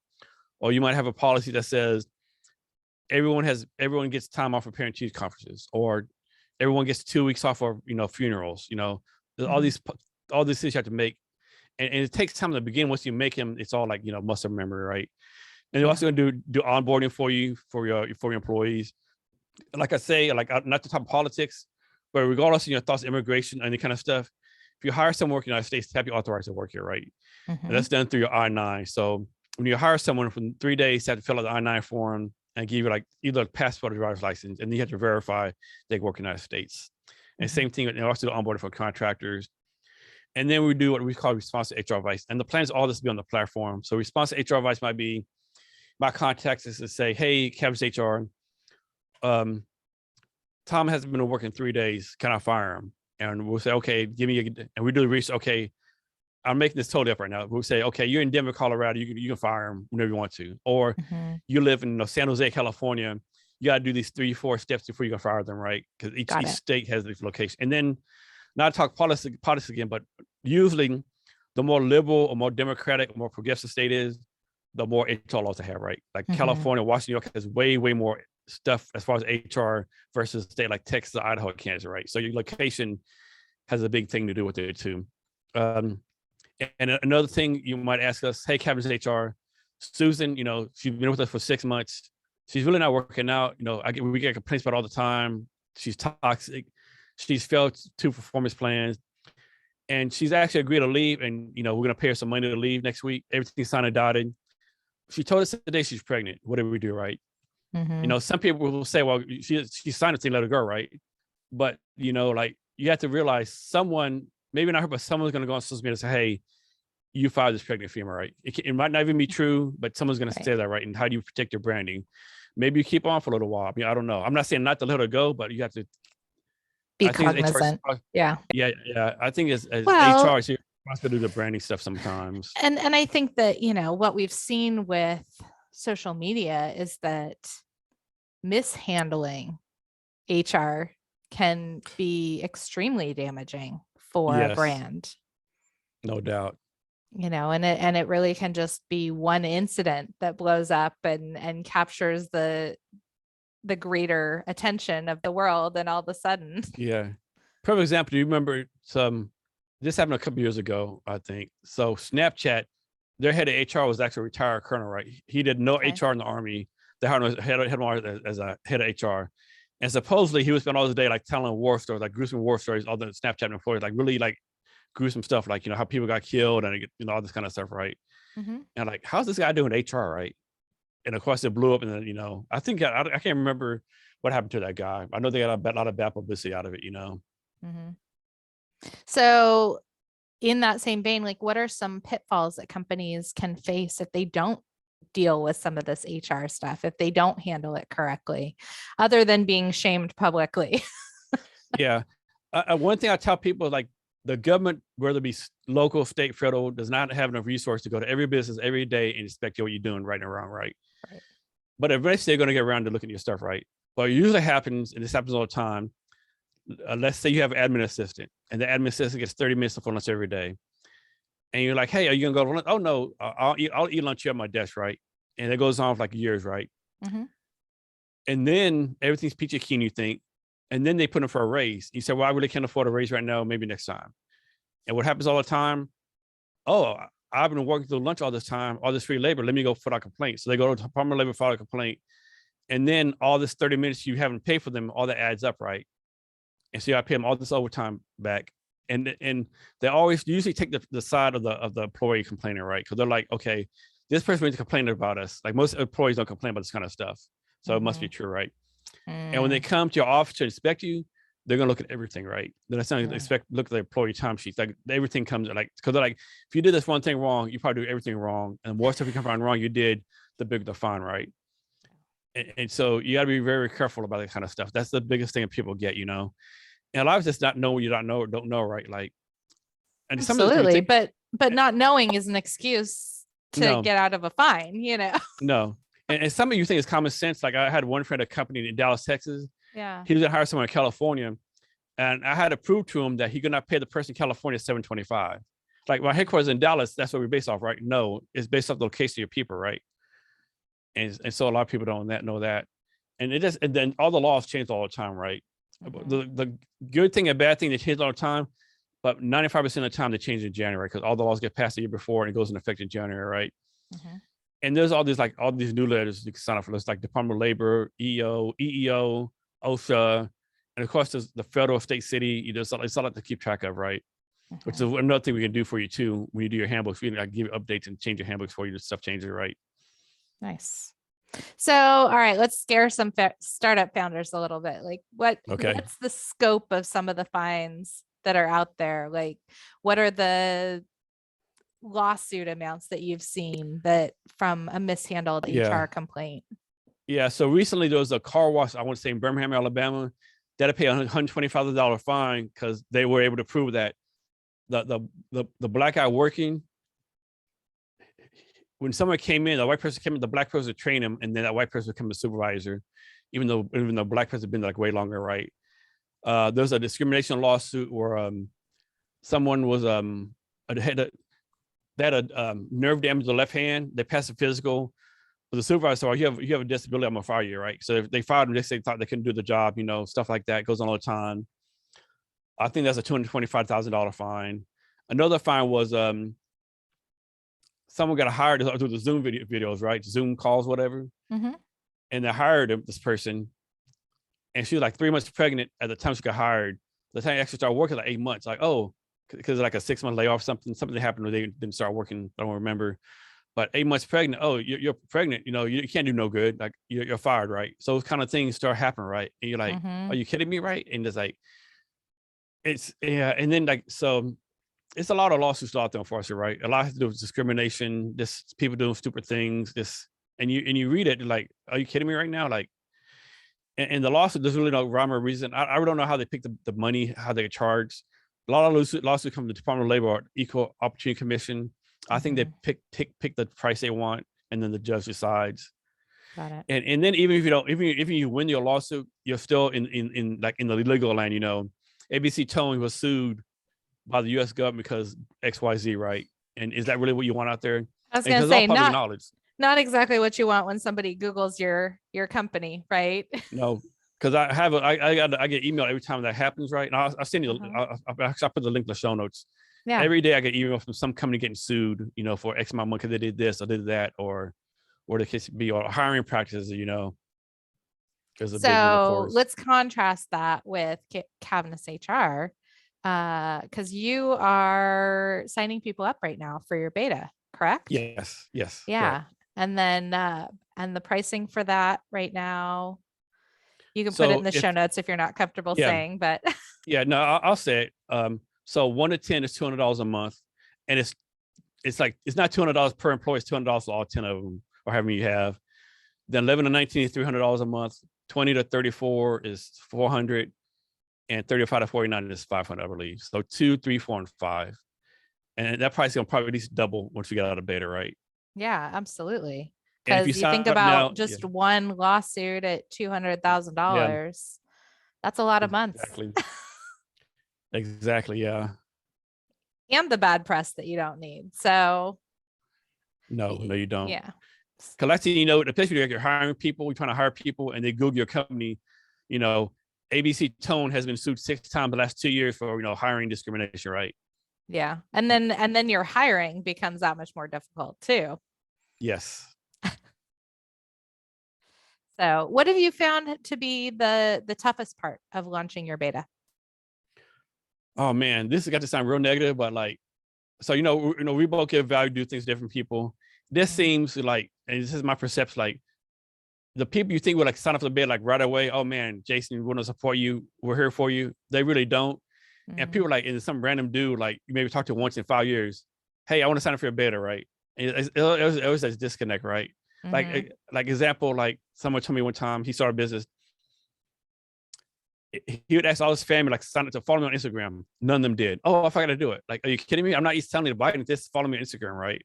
Or you might have a policy that says everyone gets time off for parent-teacher conferences, or everyone gets 2 weeks off for, you know, funerals, you know. There's all these things you have to make. And it takes time to begin. Once you make them, it's all like, you know, muscle memory, right? And they're also going to do onboarding for you, for your employees. Like I say, like not to talk politics, but regardless of your thoughts, immigration, any kind of stuff, if you hire someone working in the United States, have you authorized to work here, right? And that's done through your I-9. So when you hire someone, for 3 days, you have to fill out the I-9 form and give you like either a passport or driver's license, and then you have to verify they work in the United States. And same thing, and also do onboarding for contractors. And then we do what we call responsive HR advice. And the plan is all this to be on the platform. So responsive HR advice might be, my contact is to say, hey, Cavness HR, Tom hasn't been to work in 3 days. Can I fire him? And we'll say, okay, and we do the research. Okay, I'm making this totally up right now. We'll say, okay, you're in Denver, Colorado. You can fire him whenever you want to. Or you live in San Jose, California. You got to do these 3-4 steps before you can fire them, right? Because each state has this location. And then, not talk politics again, but usually the more liberal or more democratic or more progressive state is, the more HR laws they have, right? Like California, Washington, New York has way, way more stuff as far as HR versus a state like Texas, Idaho, Kansas, right? So your location has a big thing to do with it too. And another thing you might ask us, hey, Cavness HR, Susan, you know, she's been with us for 6 months. She's really not working out. You know, we get complaints about it all the time. She's toxic. She's failed 2 performance plans, and she's actually agreed to leave. And, you know, we're going to pay her some money to leave next week. Everything's signed and dotted. She told us today she's pregnant. What do we do, right? You know, some people will say, well, she signed it to let her go, right? But, you know, like you have to realize someone, maybe not her, but someone's going to go on social media and say, hey, you fired this pregnant female, right? It might not even be true, but someone's going to say that, right? And how do you protect your branding? Maybe you keep on for a little while. I mean, I don't know. I'm not saying not to let her go, but you have to be cognizant. Yeah. I think as HR, you're supposed to do the branding stuff sometimes. And I think that, you know, what we've seen with social media is that mishandling HR can be extremely damaging for a brand. No doubt. You know, and it really can just be one incident that blows up and captures the greater attention of the world, and all of a sudden. Yeah. Perfect example. Do you remember this happened a couple years ago, I think. So Snapchat, their head of HR was actually a retired colonel, right? He did no HR in the Army. They hired him as a head of HR. And supposedly he would spend all his day like telling war stories, like gruesome war stories, all the Snapchat employees, like really like gruesome stuff, like, you know, how people got killed and, you know, all this kind of stuff, right? And like, how's this guy doing HR, right? And of course it blew up, and then, you know, I think I can't remember what happened to that guy. I know they got a lot of bad publicity out of it, you know. So in that same vein, like what are some pitfalls that companies can face if they don't deal with some of this HR stuff, if they don't handle it correctly, other than being shamed publicly? One thing I tell people is like, the government, whether it be local, state, federal, does not have enough resource to go to every business every day and inspect what you're doing right and wrong, right? Right. But eventually they're going to get around to looking at your stuff, right? But it usually happens, and this happens all the time. Let's say you have an admin assistant, and the admin assistant gets 30 minutes of lunch every day. And you're like, hey, are you going to go to lunch? Oh, no, I'll eat lunch here at my desk, right? And it goes on for like years, right? Mm-hmm. And then everything's peachy keen, you think. And then they put them for a raise. You say, well, I really can't afford a raise right now, maybe next time. And what happens all the time? Oh, I've been working through lunch all this time, all this free labor. Let me go file a complaint. So they go to the Department of Labor, file a complaint. And then all this 30 minutes you haven't paid for them, all that adds up, right? And so I pay them all this overtime back. And they always usually take the side of the employee complaining, right? Because they're like, okay, this person is complaining about us. Like most employees don't complain about this kind of stuff. So it must be true, right? And when they come to your office to inspect you, they're gonna look at everything, right? They're not going to look at the employee timesheets. Like everything comes like, because they're like, if you did this one thing wrong, you probably do everything wrong. And the more stuff you come around wrong you did, the bigger the fine, right? And so you got to be very careful about that kind of stuff. That's the biggest thing that people get, you know. And a lot of just not know what you don't know or don't know, right? Like, and absolutely, but not knowing is an excuse to get out of a fine, you know. No. And some of you think it's common sense. Like I had one friend at a company in Dallas, Texas. Yeah. He was gonna hire someone in California, and I had to prove to him that he could not pay the person in California $725. Like my headquarters in Dallas, that's what we're based off, right? No, it's based off the location of your people, right? And so a lot of people don't know that. And then all the laws change all the time, right? Mm-hmm. The good thing and bad thing they change all the time, but 95% of the time they change in January because all the laws get passed the year before and it goes into effect in January, right? Mm-hmm. And there's all these newsletters you can sign up for. There's like Department of Labor, EEO, OSHA, and of course there's the federal, state, city. It's a lot to keep track of, right? Mm-hmm. Which is another thing we can do for you too when you do your handbooks. We can give you updates and change your handbooks for you. The stuff changes, right? Nice. So, all right, let's scare some startup founders a little bit. Like, what's the scope of some of the fines that are out there? Like, what are the lawsuit amounts that you've seen that from a mishandled HR complaint? Yeah. So recently there was a car wash, I want to say in Birmingham, Alabama, that had to pay $125 fine because they were able to prove that the black guy working, when someone came in, the white person came in, the black person would train him, and then that white person would become the supervisor, even though black person had been like way longer, right? There's a discrimination lawsuit where someone was had nerve damage to the left hand. They passed a physical, but the supervisor said, you have a disability, I'm gonna fire you, right? So if they fired them, they thought they couldn't do the job, you know, stuff like that goes on all the time. I think that's a $225,000 fine. Another fine was someone got hired to do the Zoom videos, right? Zoom calls, whatever. Mm-hmm. And they hired this person, and she was like 3 months pregnant at the time she got hired. The time she actually started working, like 8 months. Like, oh, because like a 6-month layoff, something happened where they didn't start working. I don't remember, but 8 months pregnant. Oh, you're pregnant. You know, you can't do no good. Like you're fired, right? So those kind of things start happening, right? And you're like, are you kidding me, right? And it's like, and then like so. It's a lot of lawsuits out there, unfortunately, right? A lot has to do with discrimination, just people doing stupid things, and you read it like, are you kidding me right now? Like, and the lawsuit, there's really no rhyme or reason. I really don't know how they pick the money, how they charge. A lot of lawsuits come from the Department of Labor or Equal Opportunity Commission. I think they pick the price they want, and then the judge decides. Got it. And then even if you win your lawsuit, you're still in like in the legal land. You know, ABC Towing was sued by the U.S. government because XYZ, right? And is that really what you want out there? I was going to say, not exactly what you want when somebody Googles your company, right? No, because I get email every time that happens, right? And I'll send you. I'll put the link in the show notes. Yeah. Every day I get email from some company getting sued, you know, for X amount of money because they did this or did that, or the case be, or hiring practices, you know. So let's contrast that with CavnessHR. Because you are signing people up right now for your beta, correct? Yes. Yeah. Correct. And then, and the pricing for that right now, you can put it in the show notes if you're not comfortable saying, but. Yeah, no, I'll say it. So 1 to 10 is $200 a month. And it's like, it's not $200 per employee, it's $200 for all 10 of them, or however you have. Then 11 to 19 is $300 a month. 20 to 34 is $400. and 35 to 49 is 500, I believe. So 2, 3, 4, and 5. And that price is going to probably at least double once we get out of beta, right? Yeah, absolutely. And if you Because you think sign up now, about just one lawsuit at yeah, $200,000. That's a lot of months. exactly. Exactly. Yeah. And the bad press that you don't need. So No, you don't. yeah. Because last thing you know, especially if you're hiring people, you're trying to hire people and they Google your company, you know, ABC Tone has been sued 6 times the last 2 years for, hiring discrimination, right? Yeah. And then your hiring becomes that much more difficult too. Yes. So what have you found to be the toughest part of launching your beta? Oh man, this has got to sound real negative, but like, so we both give value, do things to different people. This seems like, and this is my perception, like the people you think would like sign up for the bid like right away. Oh man, Jason, we want to support you. We're here for you. They really don't. And people like, and some random dude like you maybe talk to once in 5 years. Hey, I want to sign up for your beta, right? And it was a disconnect, right? Like example, like someone told me one time he started a business. He would ask all his family like sign up to follow me on Instagram. None of them did. Oh, I forgot to do it. Like, are you kidding me? I'm not even telling you to buy it. Just follow me on Instagram, right?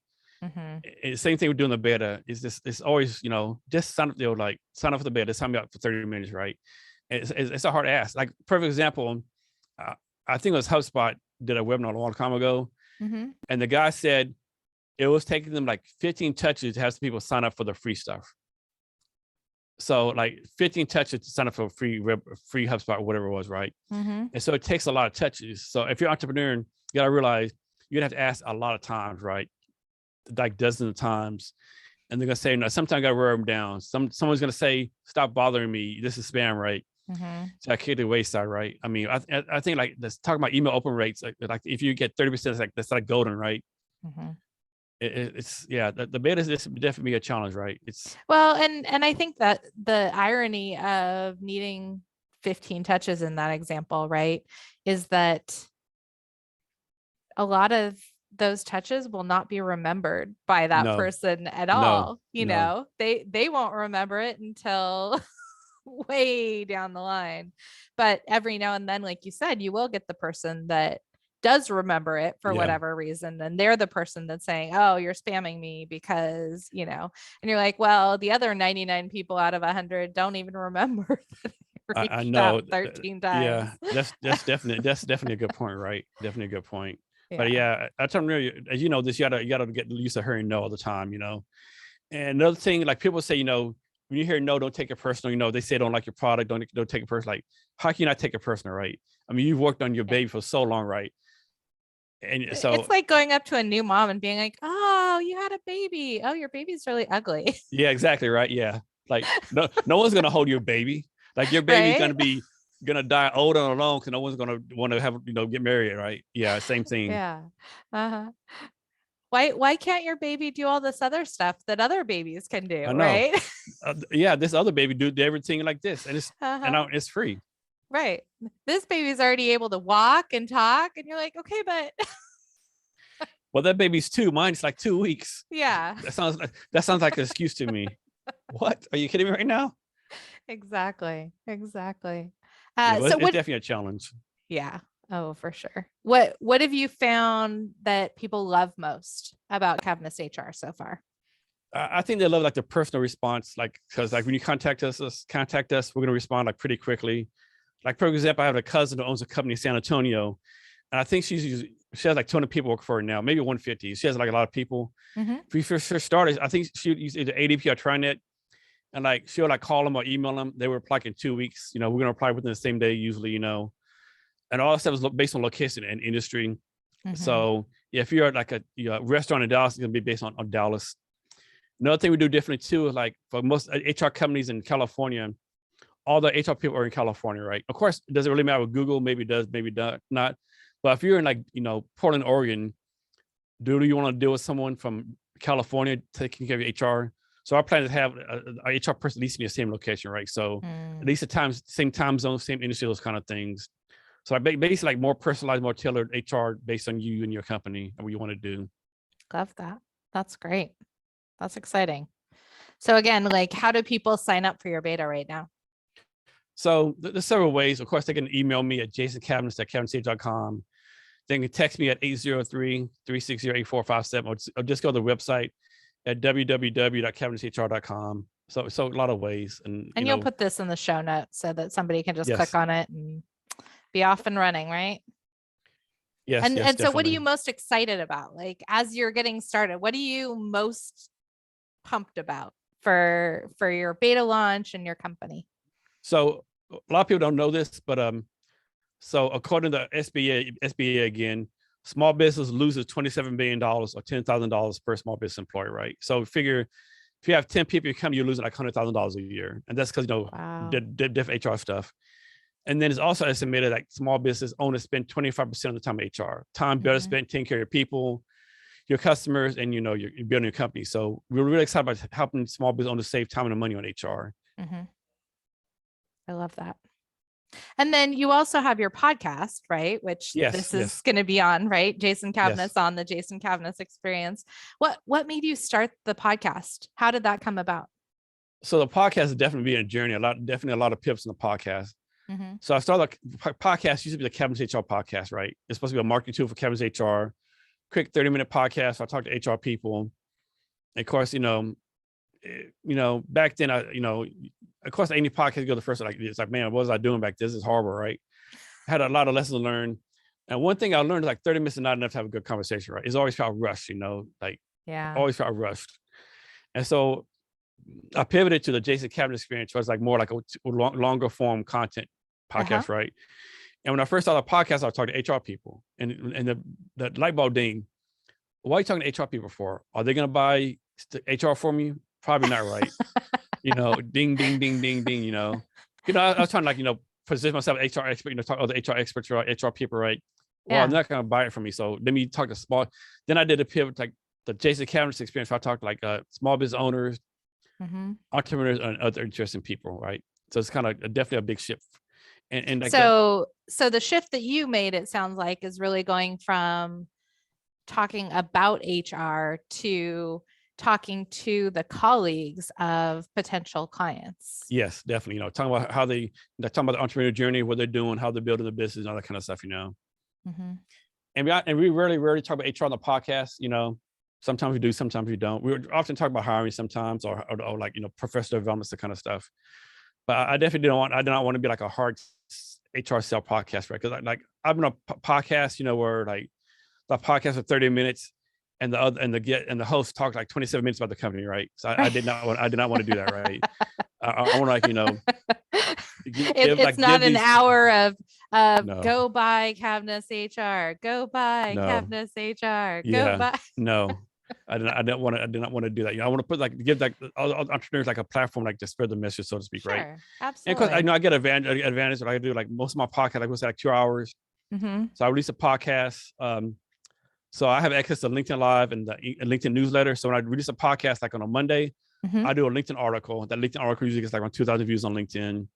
And same thing with doing the beta. It's always just sign up. Like sign up for the beta. Sign me up for 30 minutes, right? It's a hard ask. Like perfect example. I think it was HubSpot did a webinar a long time ago, and the guy said it was taking them like 15 touches to have some people sign up for the free stuff. So like 15 touches to sign up for free HubSpot or whatever it was, right? And so it takes a lot of touches. So if you're an entrepreneur, you gotta realize you're gonna have to ask a lot of times, right? Like dozens of times. And they're gonna say, no, sometimes I gotta wear them down. Someone's gonna say, stop bothering me. This is spam, right? So I kick the wayside, right? I mean, I think like let's talk about email open rates. Like if you get 30%, that's like golden, right? It's the beta is definitely a challenge, right? It's well, and I think that the irony of needing 15 touches in that example, right, is that a lot of those touches will not be remembered by that person at all. They won't remember it until way down the line. But every now and then, like you said, you will get the person that does remember it for whatever reason. And they're the person that's saying, oh, you're spamming me because, and you're like, well, the other 99 people out of 100 don't even remember that I know 13 times. Yeah, that's definitely a good point, right? Definitely a good point. But I tell them, as you know, this you gotta get used to hearing no all the time, And another thing, like people say, when you hear no, don't take it personal. They say don't like your product, don't take it personal. Like, how can you not take it personal, right? I mean, you've worked on your baby for so long, right? And so it's like going up to a new mom and being like, oh, you had a baby. Oh, your baby's really ugly. Yeah, exactly. Right. Yeah. Like no one's going to hold your baby. Like your baby's going to die old and alone because no one's going to want to have, get married. Right. Yeah. Same thing. Yeah. Why can't your baby do all this other stuff that other babies can do? I know. Right. This other baby do everything like this and it's free. Right. This baby's already able to walk and talk. And you're like, okay, but. Well, that baby's 2. Mine's like 2 weeks. Yeah. That sounds like an excuse to me. What? Are you kidding me right now? Exactly. So it's definitely a challenge. Yeah. Oh, for sure. What have you found that people love most about CavnessHR so far? I think they love like the personal response, like because like when you contact us, we're going to respond like pretty quickly. Like for example, I have a cousin who owns a company in San Antonio, and I think she has like 200 people work for her now, maybe 150. She has like a lot of people. If we first started, I think she would use either ADP or TriNet, and like she'll like call them or email them. They would reply in 2 weeks. We're gonna reply within the same day usually. And all that stuff is based on location and industry. So yeah, if you're like a restaurant in Dallas, it's gonna be based on Dallas. Another thing we do differently too is like for most HR companies in California, all the HR people are in California, right? Of course, it doesn't really matter with Google. Maybe it does, maybe not. But if you're in like, Portland, Oregon, do you want to deal with someone from California taking care of HR? So our plan is to have a HR person at least in the same location, right? So at least same time zone, same industry, those kind of things. So basically like more personalized, more tailored HR based on you and your company and what you want to do. Love that. That's great. That's exciting. So again, like how do people sign up for your beta right now? So there's several ways. Of course, they can email me at jasoncavness@CavnessHR.com. They can text me at 803-360-8457, or just go to the website at www.CavnessHR.com. So a lot of ways. And you'll put this in the show notes so that somebody can just click on it and be off and running, right? Yes. And definitely. so what are you most excited about? Like, as you're getting started, what are you most pumped about for your beta launch and your company? So a lot of people don't know this, but so according to SBA again, small business loses $27 billion or $10,000 per small business employee, right? So figure if you have 10 people in your company, you're losing like $100,000 a year. And that's because, different HR stuff. And then it's also estimated that small business owners spend 25% of the time HR. Time better spent taking care of your people, your customers, and you're building your company. So we're really excited about helping small business owners save time and money on HR. I love that. And then you also have your podcast, right? Which this is going to be on, right? Jason Cavness on the Jason Cavness Experience. What made you start the podcast? How did that come about? So the podcast is definitely been a journey. Definitely a lot of pips in the podcast. So I started a podcast, used to be the Cavness HR podcast, right? It's supposed to be a marketing tool for Cavness HR. Quick 30-minute podcast. I talk to HR people. And of course, back then, of course, any podcast go the first, it's like, man, what was I doing back then? This is horrible, right? I had a lot of lessons to learn. And one thing I learned is like 30 minutes is not enough to have a good conversation, right? It's always felt rushed, always felt rushed. And so I pivoted to the Jason Cavness Experience, which was like more like a longer form content podcast, right? And when I first started the podcast, I was talking to HR people, and the light bulb ding. Why are you talking to HR people for? Are they going to buy HR from you? Probably not, right? Ding, ding, ding, ding, ding. I was trying to position myself as HR expert. Talk to other HR experts, right? HR people, right? Well, I'm not going to buy it from me. So let me talk to small. Then I did a pivot, like the Jason Cavness Experience. I talked to small business owners, entrepreneurs, and other interesting people, right? So it's kind of definitely a big shift. And so the shift that you made, it sounds like, is really going from talking about HR to talking to the colleagues of potential clients. Yes, definitely. Talking about how they're talking about the entrepreneurial journey, what they're doing, how they're building the business, and all that kind of stuff. And we rarely talk about HR on the podcast. Sometimes we do, sometimes we don't. We often talk about hiring sometimes, or professional development, that kind of stuff. But I definitely I do not want to be like a hard HR sell podcast, right? Because I've been on a podcast, where the podcast for 30 minutes, and the host talked like 27 minutes about the company, right? So I did not want to do that, right? I want to it's not an hour of go buy Cavness HR, go buy Cavness HR, go buy. No. I did not want to do that. I want to put give all entrepreneurs a platform to spread the message, so to speak, right? Absolutely. And of course, I get advantage that I do most of my podcasts. I go 2 hours. So I release a podcast. So I have access to LinkedIn Live and the LinkedIn newsletter. So when I release a podcast on a Monday, I do a LinkedIn article. That LinkedIn article usually gets around 2,000 views on LinkedIn.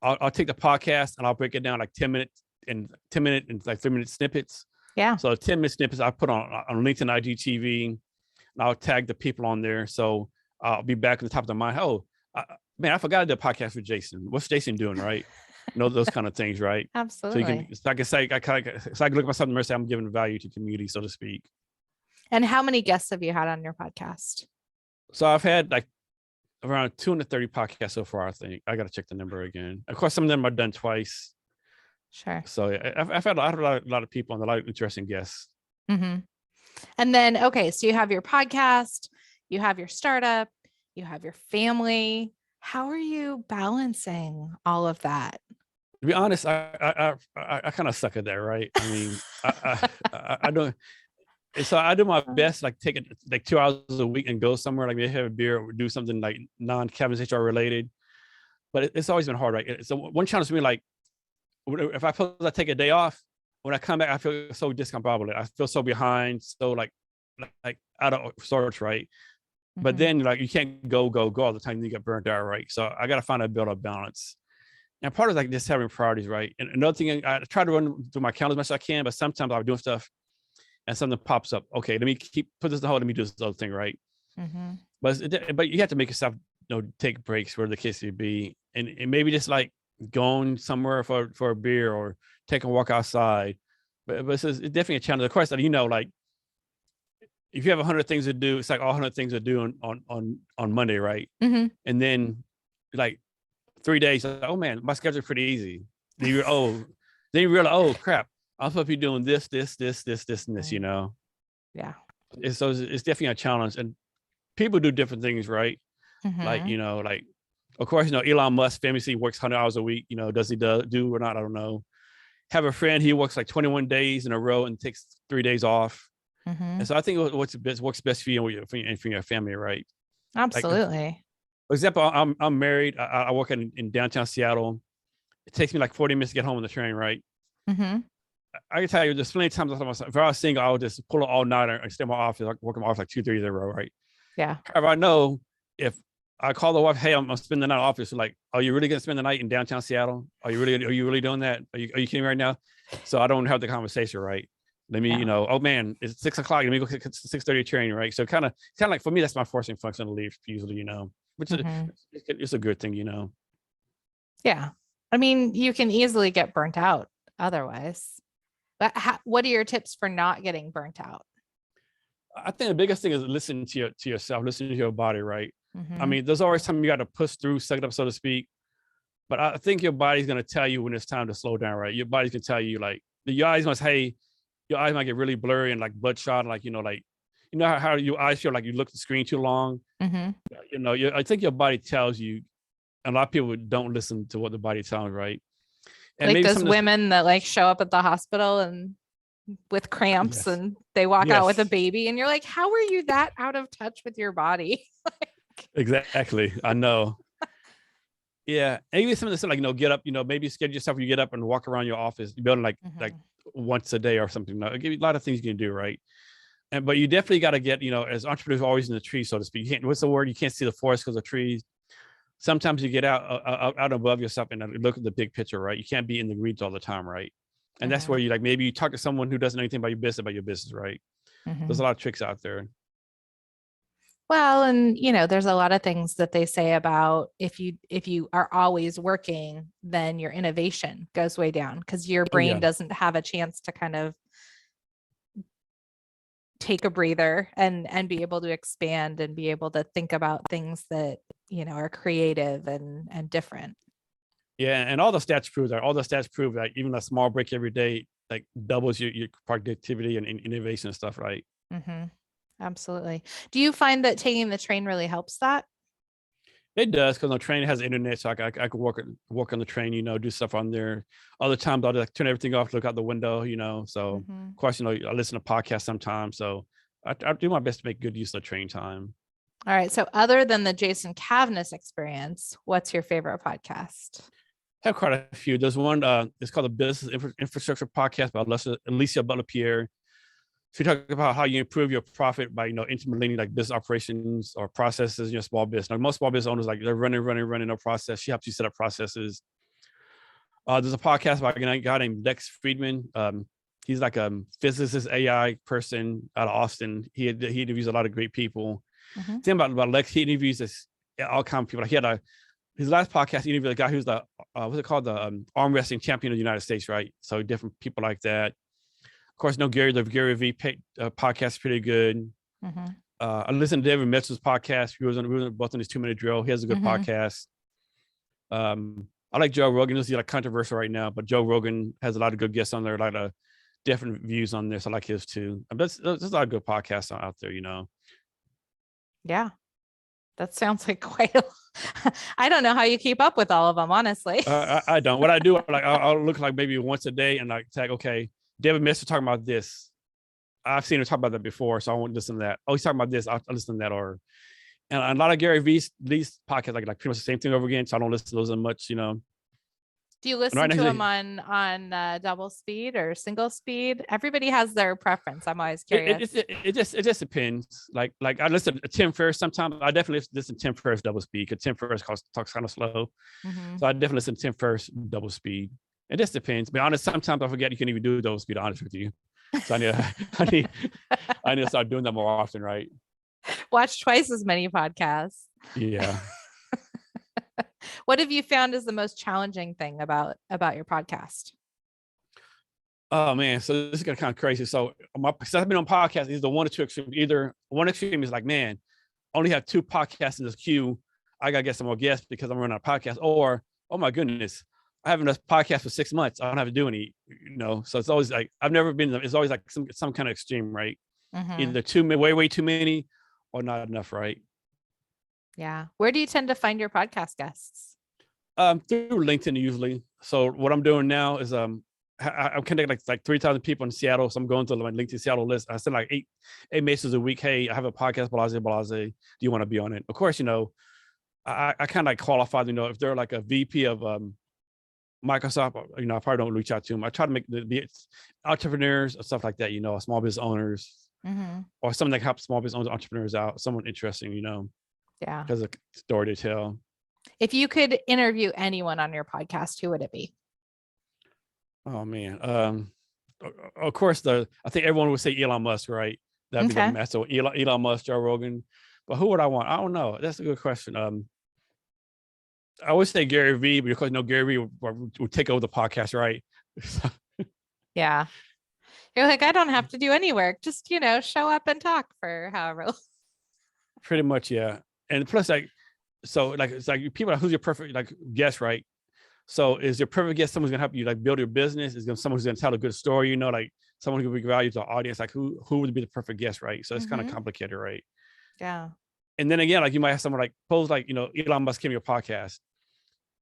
I'll take the podcast and I'll break it down 10 minutes and 3-minute snippets. Yeah. So 10-minute snippets I put on LinkedIn IGTV, and I'll tag the people on there. So I'll be back at the top of the mind. Oh, man, I forgot to do a podcast with Jason. What's Jason doing, right? Those kind of things, right? Absolutely. So I can say, I can look at myself in the mirror and say I'm giving value to the community, so to speak. And how many guests have you had on your podcast? So I've had around 230 podcasts so far, I think. I got to check the number again. Of course, some of them are done twice. Sure. So I've had a lot of people and a lot of interesting guests. And then, okay, so you have your podcast, you have your startup, you have your family. How are you balancing all of that? To be honest, I kind of suck at that, right? I mean, I don't. So I do my best, take it 2 hours a week and go somewhere, maybe have a beer or do something non-Cavness HR related. But it's always been hard, right? So one challenge to me, if I take a day off, when I come back, I feel so discombobulated. I feel so behind, so out of sorts, right? But then you can't go all the time. You get burnt out, right? So I got to find a build a balance. And part of just having priorities, right? And another thing, I try to run through my calendar as much as I can, but sometimes I'm doing stuff and something pops up. Okay, let me put this on hold. Let me do this other thing, right? But you have to make yourself, take breaks, where the case may be, and maybe just going somewhere for a beer or taking a walk outside. But it's definitely a challenge. Of course, like if you have 100 things to do, it's like all 100 things to do on Monday, right? Mm-hmm. And then like 3 days, like, oh man, my schedule's pretty easy. Then you realize, oh crap, I'm supposed to be doing this, and this, you know. Yeah. It's definitely a challenge, and people do different things, right? Mm-hmm. Like, like, of course, Elon Musk famously works 100 hours a week. Does he do or not? I don't know. Have a friend, he works like 21 days in a row and takes 3 days off. Mm-hmm. And so I think works best for you and for your family, right? Absolutely. Like, for example, I'm married. I work in downtown Seattle. It takes me like 40 minutes to get home on the train, right? Mm-hmm. I can tell you, there's plenty of times I thought myself, if I was single, I would just pull it all nighter and stay in my office, like work in my office like 2-3 days in a row, right? Yeah. However, I know if I call the wife, hey, I'm spending the night in the office. Like, are you really gonna spend the night in downtown Seattle? Are you really doing that? Are you kidding me right now? So I don't have the conversation, right? Let me, oh man, it's 6 o'clock. Let me go get 6:30 train, right? So kind of like for me, that's my forcing function to leave usually, which is it's a good thing, Yeah. I mean, you can easily get burnt out otherwise. But what are your tips for not getting burnt out? I think the biggest thing is listening to yourself, listening to your body, right? Mm-hmm. I mean, there's always something you got to push through, suck it up, so to speak. But I think your body's going to tell you when it's time to slow down, right? Your body's going to tell you, like, your eyes must, hey, your eyes might get really blurry and like bloodshot, like, how your eyes feel like you look at the screen too long. Mm-hmm. I think your body tells you. A lot of people don't listen to what the body tells, right? And like maybe those women that like show up at the hospital and with cramps and they walk out with a baby and you're like, how are you that out of touch with your body? Exactly. I know. Yeah. And even some of the stuff like, get up, maybe schedule yourself, you get up and walk around your office, you build like once a day or something. I'll give you a lot of things you can do, right? But you definitely got to get, as entrepreneurs, always in the trees, so to speak. You can't, what's the word? You can't see the forest because of trees. Sometimes you get out above yourself and look at the big picture, right? You can't be in the weeds all the time, right? And that's where you like, maybe you talk to someone who doesn't know anything about your business, right? There's a lot of tricks out there. Well, and there's a lot of things that they say about if you are always working, then your innovation goes way down because your brain doesn't have a chance to kind of take a breather and be able to expand and be able to think about things that are creative and different. Yeah, and all the stats prove that even a small break every day like doubles your productivity and innovation and stuff, right? Absolutely. Do you find that taking the train really helps that? It does, because the train has internet, so I could walk on the train, do stuff on there. Other times I'll just turn everything off, look out the window, So of course, I listen to podcasts sometimes. So I do my best to make good use of the train time. All right. So other than the Jason Cavness Experience, what's your favorite podcast? I have quite a few. There's one, it's called the Business Infrastructure Podcast by Alicia Butler-Pierre. She talks about how you improve your profit by, implementing like business operations or processes in your small business. Like most small business owners, like they're running no process. She helps you set up processes. There's a podcast by a guy named Lex Friedman. He's like a physicist, AI person out of Austin. He interviews a lot of great people. Thing about Lex, he interviews all kinds of people. Like his last podcast, he interviewed a guy who's the what's it called, the arm wrestling champion of the United States, right? So different people like that. Of course, the Gary V podcast is pretty good. I listen to David Metzler's podcast. We were both on his 2-minute drill. He has a good podcast. I like Joe Rogan. This is like controversial right now, but Joe Rogan has a lot of good guests on there, a lot of different views on this. I like his too. There's a lot of good podcasts out there, Yeah, that sounds like quite I don't know how you keep up with all of them, honestly. I don't. What I do, like I'll look like maybe once a day and like tag, okay, David Metzler talking about this. I've seen him talk about that before, so I won't listen to that. Oh, he's talking about this. I'll listen to that. And a lot of Gary V's these podcasts like pretty much the same thing over again, so I don't listen to those as much, Do you listen to them on double speed or single speed? Everybody has their preference. I'm always curious. It just depends. Like I listen to Tim Ferriss sometimes. I definitely listen to Tim Ferriss double speed because Tim Ferriss talks kind of slow. So I definitely listen to Tim Ferriss double speed. It just depends. To be honest, sometimes I forget you can even do double speed. Honest with you, so I need to start doing that more often, right? Watch twice as many podcasts. Yeah. What have you found is the most challenging thing about your podcast? Oh man, so this is kind of crazy. So since I've been on podcasts, either one or two extremes. Either one extreme is like, man, I only have 2 podcasts in this queue. I gotta get some more guests because I'm running out of podcasts. Or, oh my goodness, I haven't done a podcast for 6 months. I don't have to do any, So it's always like I've never been. It's always like some kind of extreme, right? Either way too many, or not enough, right? Yeah. Where do you tend to find your podcast guests? Through LinkedIn usually. So what I'm doing now is I'm connecting like 3,000 people in Seattle. So I'm going to my LinkedIn Seattle list. I send like eight messages a week. Hey, I have a podcast, blase. Do you want to be on it? Of course, I kind of like qualify, if they're like a VP of Microsoft, I probably don't reach out to them. I try to make the entrepreneurs or stuff like that, small business owners, or someone that helps small business owners, entrepreneurs out, someone interesting, Yeah. because of story to tell. If you could interview anyone on your podcast, who would it be? Oh man. Of course, I think everyone would say Elon Musk, right? That'd be the master. Elon Musk, Joe Rogan. But who would I want? I don't know. That's a good question. I always say Gary Vee, because Gary Vee would take over the podcast, right? Yeah. You're like, I don't have to do any work. Just, show up and talk for however long. Pretty much, yeah. And plus, it's like people, who's your perfect guest, right? So is your perfect guest someone's gonna help you build your business? Is someone who's gonna tell a good story? Like someone who will bring value to the audience? Like who would be the perfect guest, right? So it's kind of complicated, right? Yeah. And then again, you might have someone suppose Elon Musk came to your podcast.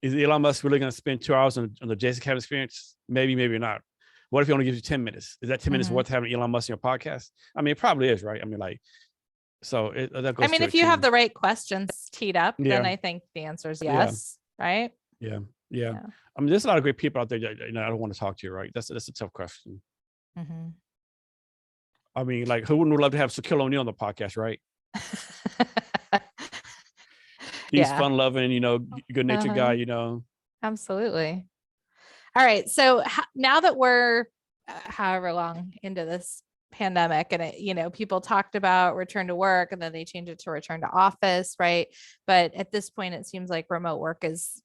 Is Elon Musk really gonna spend 2 hours on the Jason Cavness Experience? Maybe not. What if he only gives you 10 minutes? Is that 10 minutes worth having Elon Musk in your podcast? I mean, it probably is, right? I mean, so that goes. If you have the right questions teed up, then I think the answer is yes, right? Yeah. I mean, there's a lot of great people out there that I don't want to talk to you, right? That's a tough question. I mean, who wouldn't love to have Shaquille O'Neal on the podcast, right? He's fun-loving, good-natured guy, Absolutely. All right. So now that we're however long into this pandemic, and people talked about return to work, and then they changed it to return to office, right? But at this point, it seems like remote work is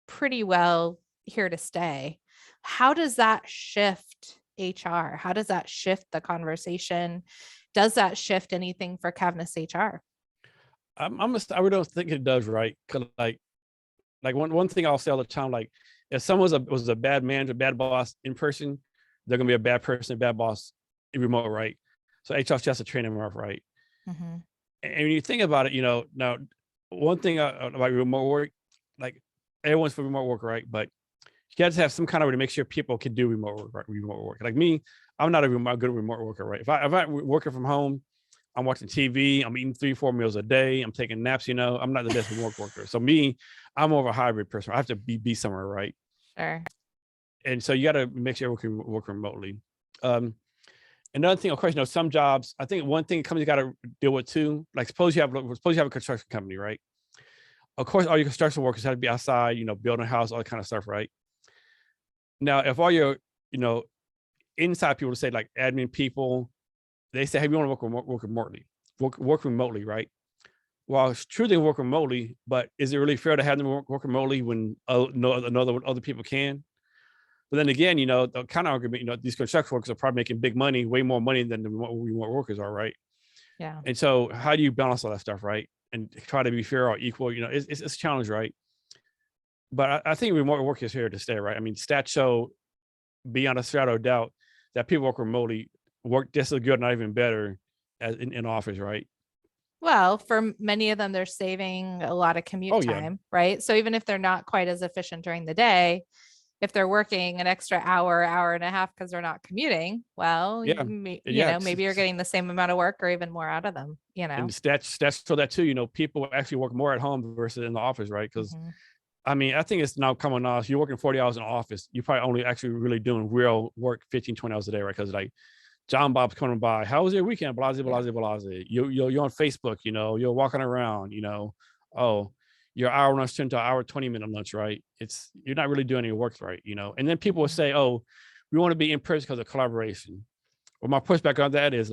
pretty well here to stay. How does that shift HR? How does that shift the conversation? Does that shift anything for Cavness HR? I really don't think it does, right? Because one thing I'll say all the time, if someone was a bad manager, bad boss in person, they're gonna be a bad person, a bad boss in remote, right? So HR just to train them up, right? And when you think about it, now one thing about remote work, everyone's for remote work, right? But you got to have some kind of way to make sure people can do remote work, right? Remote work. Like me, I'm not a good remote worker, right? If I'm working from home, I'm watching TV, I'm eating 3-4 meals a day, I'm taking naps, I'm not the best remote worker. So me, I'm more of a hybrid person. I have to be somewhere, right? Sure. And so you got to make sure everyone can work remotely. Another thing, of course, some jobs, I think one thing companies got to deal with too, suppose you have a construction company, right? Of course, all your construction workers have to be outside, building a house, all that kind of stuff, right? Now, if all your, inside people say admin people, they say, hey, we want to work remotely, right? Well, it's true they work remotely, but is it really fair to have them work remotely when other people can? But then again, the kind of argument, these construction workers are probably making big money, way more money than the remote workers are, right? Yeah. And so how do you balance all that stuff, right? And try to be fair or equal, it's a challenge, right? But I think remote work is here to stay, right? I mean, stats show beyond a shadow of doubt that people work remotely work just as good, not even better as in office, right? Well, for many of them, they're saving a lot of commute time, right? So even if they're not quite as efficient during the day, if they're working an extra hour and a half because they're not commuting, well, maybe you're getting the same amount of work or even more out of them, And stats show that too, people actually work more at home versus in the office, right? Because I mean, I think it's now coming off. You're working 40 hours in the office. You're probably only actually really doing real work 15, 20 hours a day, right? Because John Bob's coming by. How was your weekend? Blase. You're on Facebook, you're walking around, oh, your hour lunch turned to an hour, 20-minute lunch, right? You're not really doing any work, right? And then people will say, oh, we want to be in person because of collaboration. Well, my pushback on that is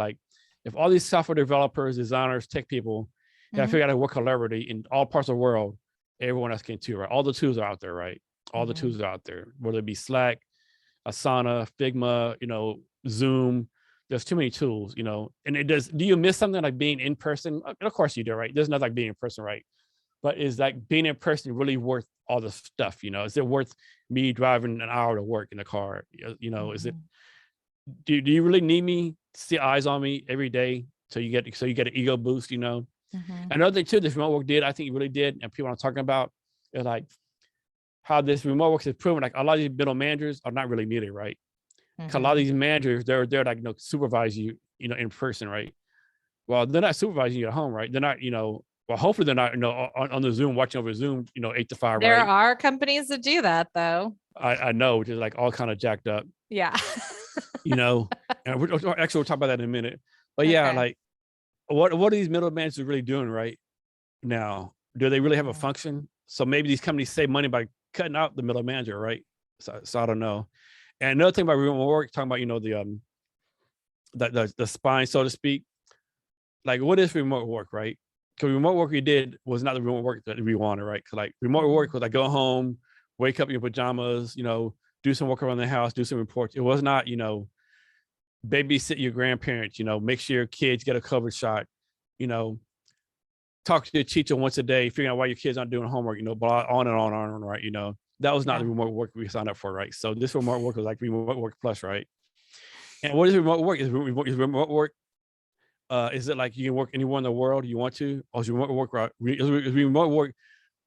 if all these software developers, designers, tech people have figured out how to work collaboratively in all parts of the world, everyone else can too, right? All the tools are out there, right? All the tools are out there, whether it be Slack, Asana, Figma, Zoom. There's too many tools, and it does. Do you miss something like being in person? Of course you do, right? There's nothing like being in person, right? But is like being in person really worth all the stuff? Is it worth me driving an hour to work in the car? Is it? Do you really need me to see eyes on me every day so you get an ego boost? Another thing too, this remote work did, I think it really did, and people I'm talking about is like how this remote work has proven like a lot of these middle managers are not really needed, right? Because a lot of these managers, they're like supervise you, in person, right? Well, they're not supervising you at home, right? They're not, well, hopefully they're not, on the Zoom, watching over Zoom, 8 to 5, There right? are companies that do that though. I know, which is like all kind of jacked up. Yeah. And we'll talk about that in a minute. But yeah, like what are these middle managers really doing right now? Do they really have a function? So maybe these companies save money by cutting out the middle manager, right? So I don't know. And another thing about remote work, talking about, the spine, so to speak. Like, what is remote work, right? Because remote work we did was not the remote work that we wanted, right? Because like remote work was like go home, wake up in your pajamas, do some work around the house, do some reports. It was not, babysit your grandparents, make sure your kids get a covered shot, talk to your teacher once a day, figuring out why your kids aren't doing homework, blah, on and on and on, right? That was not the remote work we signed up for, right? So this remote work was like remote work plus, right? And what is remote work? Is remote work? Is it like you can work anywhere in the world you want to? Or is remote work right? Is remote work?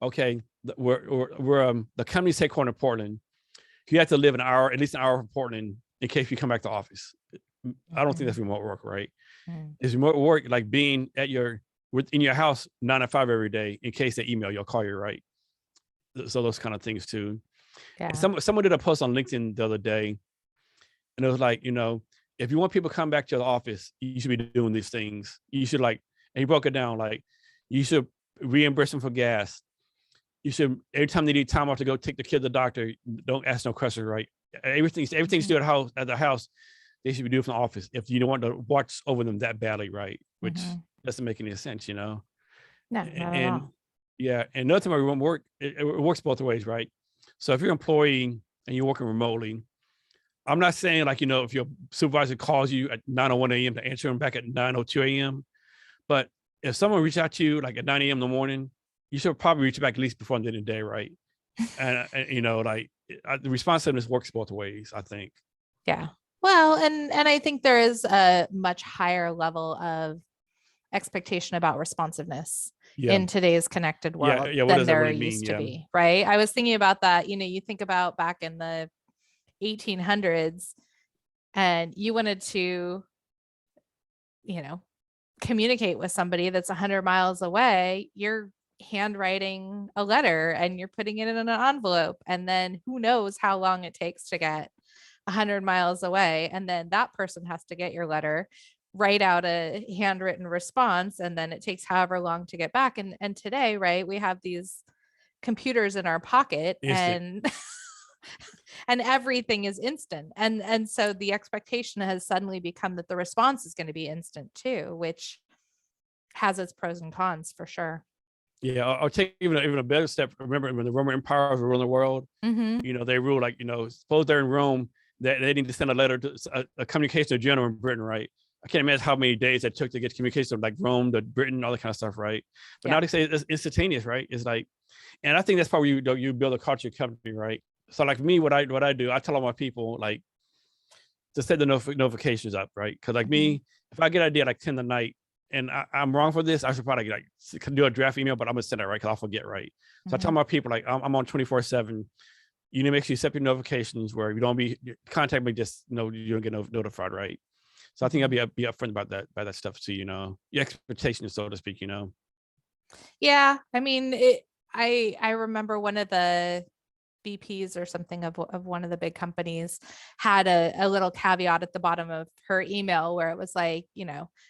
Okay, we're the company's headquartered in Portland. You have to live at least an hour from Portland in case you come back to office. I don't think that's remote work, right? Is remote work like being in your house 9 to 5 every day in case they email you or call you, right? So those kind of things too. Yeah. Someone did a post on LinkedIn the other day, and it was like, if you want people to come back to the office, you should be doing these things. You should and he broke it down, like you should reimburse them for gas. You should, every time they need time off to go take the kid to the doctor, don't ask no questions, right? Everything's due at the house, they should be doing from the office if you don't want to watch over them that badly, right? Which doesn't make any sense, No, and yeah, and another thing about remote work, it works both ways, right? So if you're an employee and you're working remotely, I'm not saying like, if your supervisor calls you at 9:01 a.m. to answer them back at 9:02 a.m. But if someone reaches out to you like at 9 a.m. in the morning, you should probably reach back at least before the end of the day, right? and the responsiveness works both ways, I think. Yeah. Well, and I think there is a much higher level of expectation about responsiveness in today's connected world than there really used to be, right? I was thinking about that. You think about back in the 1800s and you wanted to, communicate with somebody that's 100 miles away, you're handwriting a letter and you're putting it in an envelope. And then who knows how long it takes to get 100 miles away. And then that person has to get your letter, write out a handwritten response, and then it takes however long to get back. And today, right, we have these computers in our pocket and and everything is instant. And so the expectation has suddenly become that the response is going to be instant too, which has its pros and cons for sure. Yeah, I'll take even a better step. Remember when the Roman empires were ruling the world, they ruled like, suppose they're in Rome, they need to send a letter to a communication general in Britain, right? I can't imagine how many days it took to get communication like Rome to Britain, all that kind of stuff, right? But now they say it's instantaneous, right? It's like, and I think that's probably you build a culture company, right? So like me, what I do, I tell all my people like to set the notifications up, right? Because like me, if I get an idea like 10 at night and I'm wrong for this, I should probably like do a draft email, but I'm gonna send it right because I'll forget, right? So I tell my people like I'm on 24/7. You need to make sure you set your notifications where you don't contact me, just you don't get notified, right? So I think I'll be upfront about that stuff too, your expectations, so to speak, Yeah, I mean, I remember one of the VPs or something of one of the big companies had a little caveat at the bottom of her email where it was like,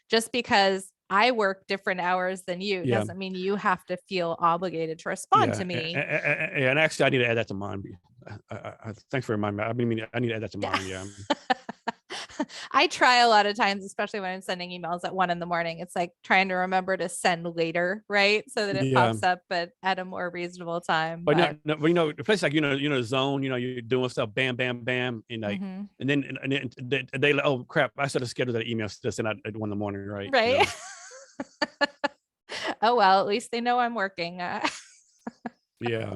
just because I work different hours than you doesn't mean you have to feel obligated to respond to me. And actually, I need to add that to mine. Thanks for reminding me. I need to add that to mine. Yeah. I try a lot of times, especially when I'm sending emails at 1 a.m. It's like trying to remember to send later, right? So that it Yeah. pops up at a more reasonable time. But the place like, the zone, you're doing stuff, bam, bam, bam. And like, and then they like, oh crap, I should have scheduled that email to send out at 1 a.m, right? Right. Oh, well, at least they know I'm working. Yeah.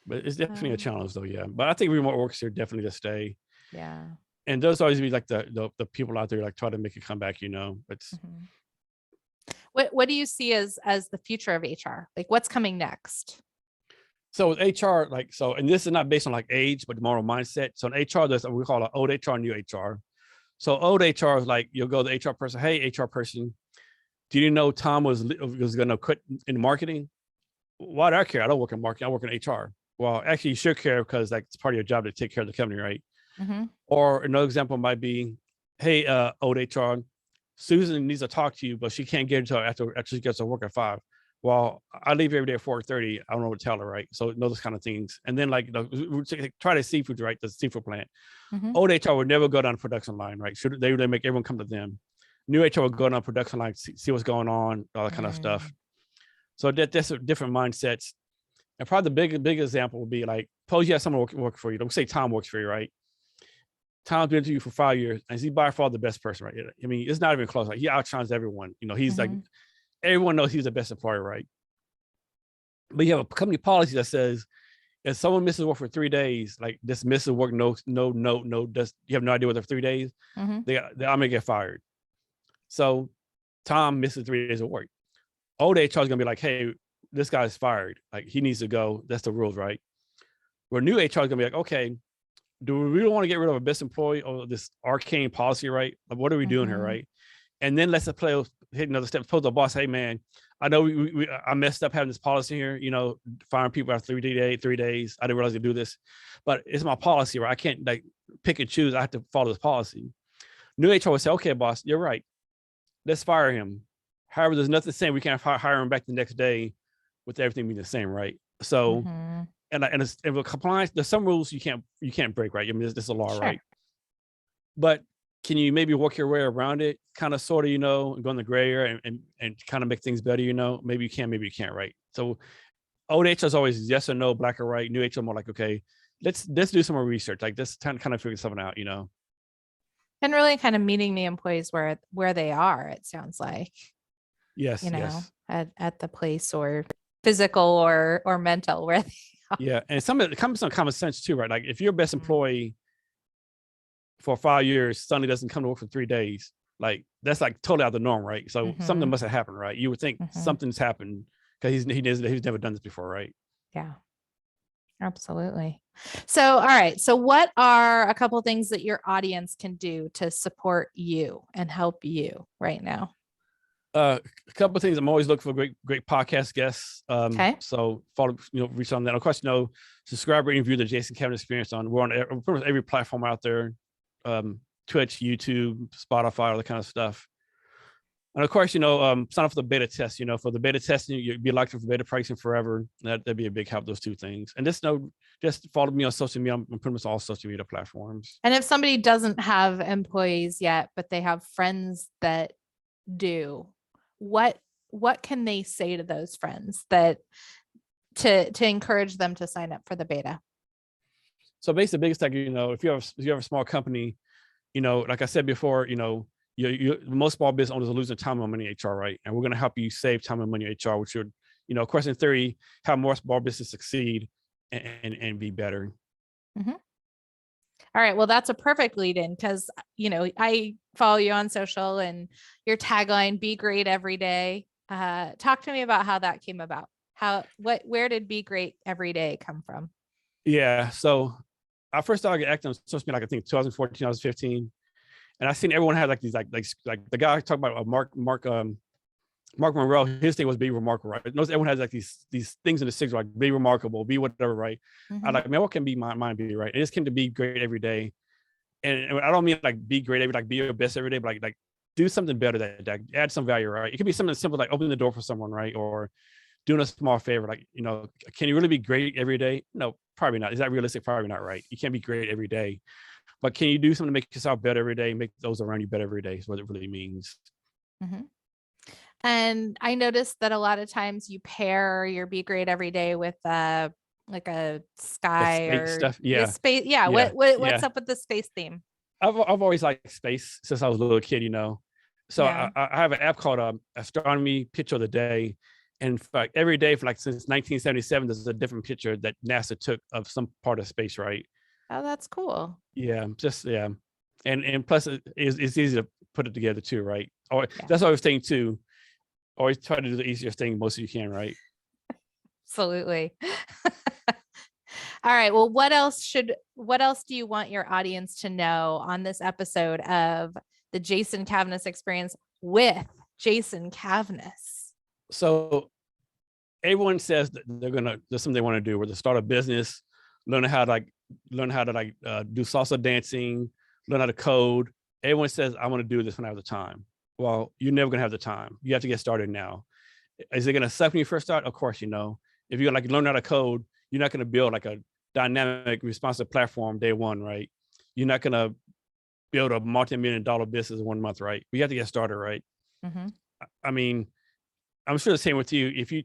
But it's definitely a challenge though. Yeah. But I think remote work's here definitely to stay. Yeah. And those always be like the people out there like try to make a comeback, it's what do you see as the future of HR? Like what's coming next? so with HR, and this is not based on like age, but moral mindset. So in HR, there's what we call an old HR, new HR. So old HR is like, you'll go to the HR person, hey, HR person, do you know Tom was going to quit in marketing? Why do I care? I don't work in marketing. I work in HR. Well, actually, you should care because like it's part of your job to take care of the company, right? Or another example might be, hey, old HR, Susan needs to talk to you, but she can't get into after she gets to work at 5. Well, I leave every day at 4:30. I don't know what to tell her, right? So those kind of things. And then like try to seafood, right? The seafood plant. Old HR would never go down the production line, right? They make everyone come to them. New HR would go down the production line, see what's going on, all that kind of stuff. So that's a different mindsets. And probably the big example would be like, suppose you have someone work for you. Don't say Tom works for you, right? Tom's been to you for 5 years, and he's by far the best person, right? I mean, it's not even close. Like he outshines everyone. He's like, everyone knows he's the best employer, right? But you have a company policy that says if someone misses work for 3 days, like dismisses work, no, you have no idea what they're 3 days, I'm gonna get fired. So Tom misses 3 days of work. Old HR is gonna be like, hey, this guy's fired. Like he needs to go. That's the rules, right? Where new HR is gonna be like, okay, do we really want to get rid of a best employee or this arcane policy, right? Like, what are we doing here, right? And then let's hit another step. Suppose the boss, hey man, I know I messed up having this policy here, firing people after 3 days. I didn't realize to do this, but it's my policy, right? I can't like pick and choose. I have to follow this policy. New HR would say, okay, boss, you're right. Let's fire him. However, there's nothing saying we can't hire him back the next day with everything being the same, right? So, and with compliance, there's some rules you can't break, right? I mean, this is a law, right? But can you maybe work your way around it, kind of, sort of, and go in the gray area and kind of make things better, maybe you can, maybe you can't, right? So old HR is always yes or no, black or white. New HR more like, okay, let's do some more research, like this kind of figure something out, And really kind of meeting the employees where they are, it sounds like. Yes, yes. At the place or physical or mental where they are. Yeah, and some of it comes from common sense too, right? Like if your best employee for 5 years suddenly doesn't come to work for 3 days, like that's like totally out of the norm, right? So something must have happened, right? You would think something's happened because he's never done this before, right? Yeah, absolutely. So, all right. So what are a couple of things that your audience can do to support you and help you right now? A couple of things. I'm always looking for great podcast guests. Okay. So follow, reach on that. Of course, subscribe, rate, and review the Jason Cavness Experience we're on pretty much every platform out there. Twitch, YouTube, Spotify, all that kind of stuff. And of course, sign up for the beta test. For the beta testing, you'd be elected for beta pricing forever. That'd be a big help. Those two things, and just follow me on social media. I'm pretty much all social media platforms. And if somebody doesn't have employees yet, but they have friends that do, what can they say to those friends that to encourage them to sign up for the beta? So basically, the biggest thing, if you have a small company, like I said before, most small business owners are losing time and money in HR, right? And we're going to help you save time and money in HR, which would, of course, in theory, have more small business succeed and be better. All right. Well, that's a perfect lead in because, I follow you on social and your tagline, be great every day. Talk to me about how that came about. Where did be great every day come from? Yeah. So I first started acting on social media, like I think 2014, 2015. And I seen everyone had like these, like the guy talked about Mark Monroe, his thing was be remarkable, right? Everyone has like these things in the signature, like be remarkable, be whatever, right? I like, man, what can be mine be, right? It just came to be great every day. And I don't mean like be great every, like be your best every day, but like do something better that add some value, right? It could be something simple like opening the door for someone, right? Or doing a small favor, like, can you really be great every day? No, probably not. Is that realistic? Probably not, right? You can't be great every day. but can you do something to make yourself better every day, make those around you better every day is what it really means. Mm-hmm. And I noticed that a lot of times you pair your be great every day with like a sky or stuff. space. Yeah. What's up with the space theme? I've always liked space since I was a little kid, So Yeah. I have an app called Astronomy Picture of the Day. And in fact, every day for like since 1977, there's a different picture that NASA took of some part of space, right? Oh, that's cool. Yeah, and plus it's easy to put it together too, right? Or Yeah. that's what I was saying too. Always try to do the easiest thing most of you can, right? Absolutely. All right. Well, what else do you want your audience to know on this episode of the Jason Cavness Experience with Jason Cavness? So everyone says that there's something they want to do, whether start a business, learn how to do salsa dancing, learn how to code. Everyone says, I want to do this when I have the time. Well, you're never going to have the time. You have to get started now. Is it going to suck when you first start? Of course, if you learn how to code, you're not going to build like a dynamic, responsive platform day one, right? You're not going to build a multi-million-dollar business in 1 month, right? We have to get started, right? Mm-hmm. I mean, I'm sure the same with you. If we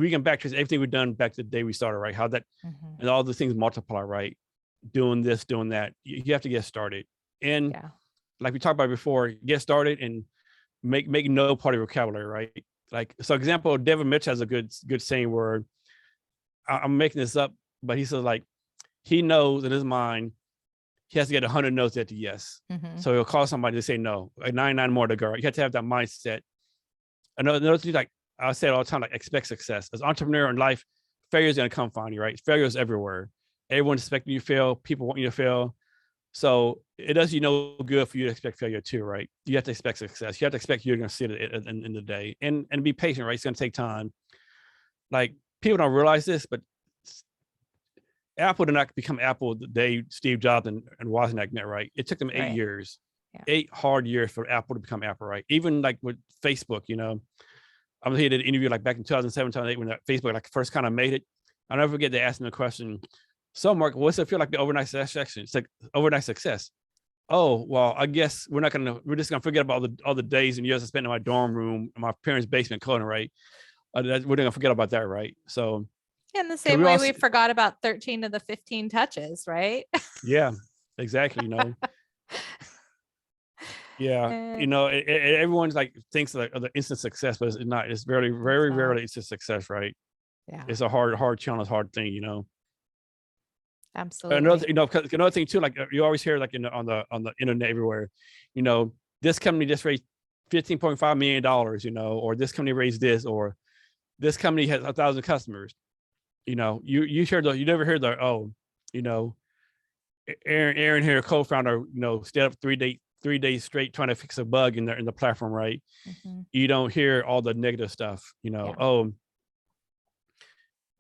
can backtrace everything we've done back to the day we started, right? How that and all the things multiply, right? Doing this, doing that. You have to get started. And like we talked about before, get started and make no part of your vocabulary, right? Like, so example, David Mitch has a good saying where I'm making this up, but he says like, he knows in his mind, he has to get 100 no's at the yes. Mm-hmm. So he'll call somebody to say no, 99 more to go. You have to have that mindset. Another thing, like I say it all the time, like expect success. As an entrepreneur in life, failure is going to come find you, right? Failure is everywhere. Everyone's expecting you to fail. People want you to fail. So it does good for you to expect failure too, right? You have to expect success. You have to expect you're going to see it at the end of the day, and be patient, right? It's going to take time. Like people don't realize this, but Apple did not become Apple the day Steve Jobs and Wozniak met, right? It took them 8 years, 8 hard years for Apple to become Apple, right? Even like with Facebook, I was here at an interview like back in 2007, 2008 when Facebook like first kind of made it. I'll never forget they asked me a question. So Mark, what's it feel like the overnight success? It's like overnight success. Oh, well, I guess we're just gonna forget about all the days and years I spent in my dorm room, in my parents' basement coding, right? We're gonna forget about that, right? So in the same way we forgot about 13 of the 15 touches, right? Yeah, exactly. Yeah, everyone's like thinks of the instant success, but it's not. It's very, very rarely instant success, right? Yeah, it's a hard challenge, hard thing, Absolutely. Another thing too, like you always hear like on the internet everywhere, this company just raised $15.5 million, or this company raised this, or this company has 1,000 customers. You never hear Erin here, co-founder, stayed up 3 days straight trying to fix a bug in the platform, right? Mm-hmm. You don't hear all the negative stuff, oh,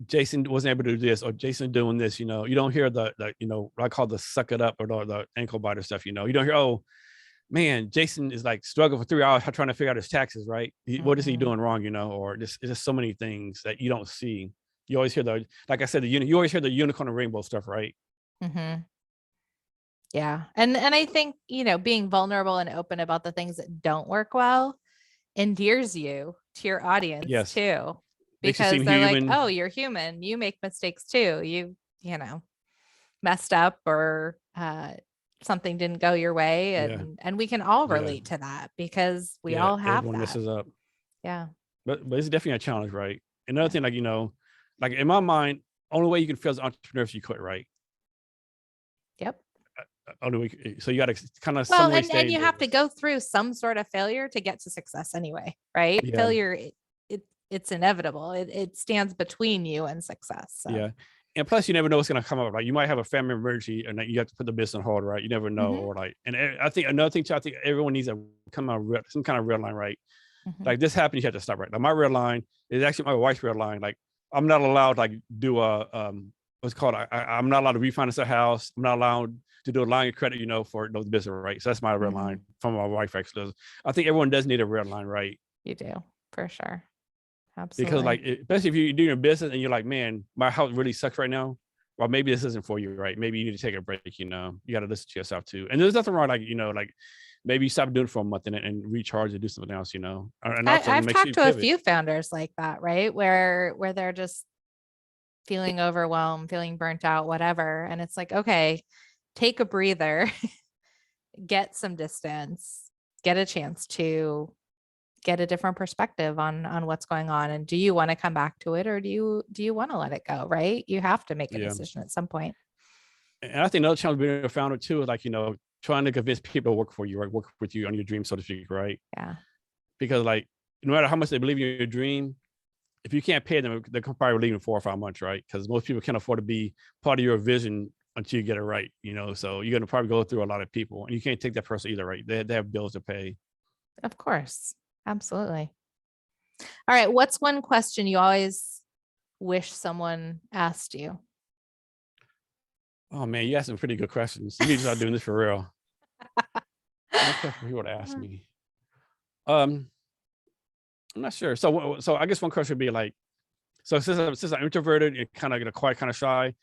Jason wasn't able to do this, or Jason doing this, you don't hear the what I call the suck it up or the ankle biter stuff, you don't hear, oh man, Jason is like struggling for 3 hours trying to figure out his taxes, right? What is he doing wrong, or it's just so many things that you don't see. You always hear like I said, you always hear the unicorn and rainbow stuff, right? Mm-hmm. Yeah. And I think, being vulnerable and open about the things that don't work well endears you to your audience too, because they're human. Like, oh, you're human. You make mistakes too. You messed up or something didn't go your way. And we can all relate to that because we all have everyone that. messes up. Yeah. But it's definitely a challenge, right? Another thing, like in my mind, only way you can fail as an entrepreneur is you quit, right? Yep. So you got to kind of and you have to go through some sort of failure to get to success anyway, right? Yeah. Failure, it's inevitable. It stands between you and success. So. Yeah. And plus, you never know what's going to come up, right? You might have a family emergency and you have to put the business on hold, right? You never know. Or and I think another thing too, I think everyone needs to come out some kind of red line, right? Like this happened, you have to stop, right? Like my red line is actually my wife's red line. Like I'm not allowed to like do what's called, I'm not allowed to refinance a house. I'm not allowed to do a line of credit, for the business, right? So that's my red line from my wife, actually. I think everyone does need a red line, right? You do, for sure. Absolutely. Because like, especially if you're doing a business and you're like, man, my house really sucks right now. well, maybe this isn't for you, right? Maybe you need to take a break, you got to listen to yourself too. And there's nothing wrong, like, like maybe you stop doing it for a month and recharge and do something else, and also I've make sure talked you to a pivot. few founders like that, right? Where they're just feeling overwhelmed, feeling burnt out, whatever. And it's like, okay, take a breather, get some distance, get a chance to get a different perspective on what's going on. And do you want to come back to it, or do you want to let it go? Right. You have to make a Yeah. decision at some point. And I think another challenge being a founder too is like, trying to convince people to work for you, right? Work with you on your dream, so to speak, right? Yeah. Because like, no matter how much they believe in your dream, if you can't pay them, they're probably leave in 4 or 5 months, right? Because most people can't afford to be part of your vision until you get it right, So you're gonna probably go through a lot of people, and you can't take that person either, right? They have bills to pay. Of course. Absolutely. All right. What's one question you always wish someone asked you? Oh man, you asked some pretty good questions. You need to start doing this for real. One question you would ask me. I'm not sure. So I guess one question would be like, so since I'm introverted and kind of quiet, kind of shy,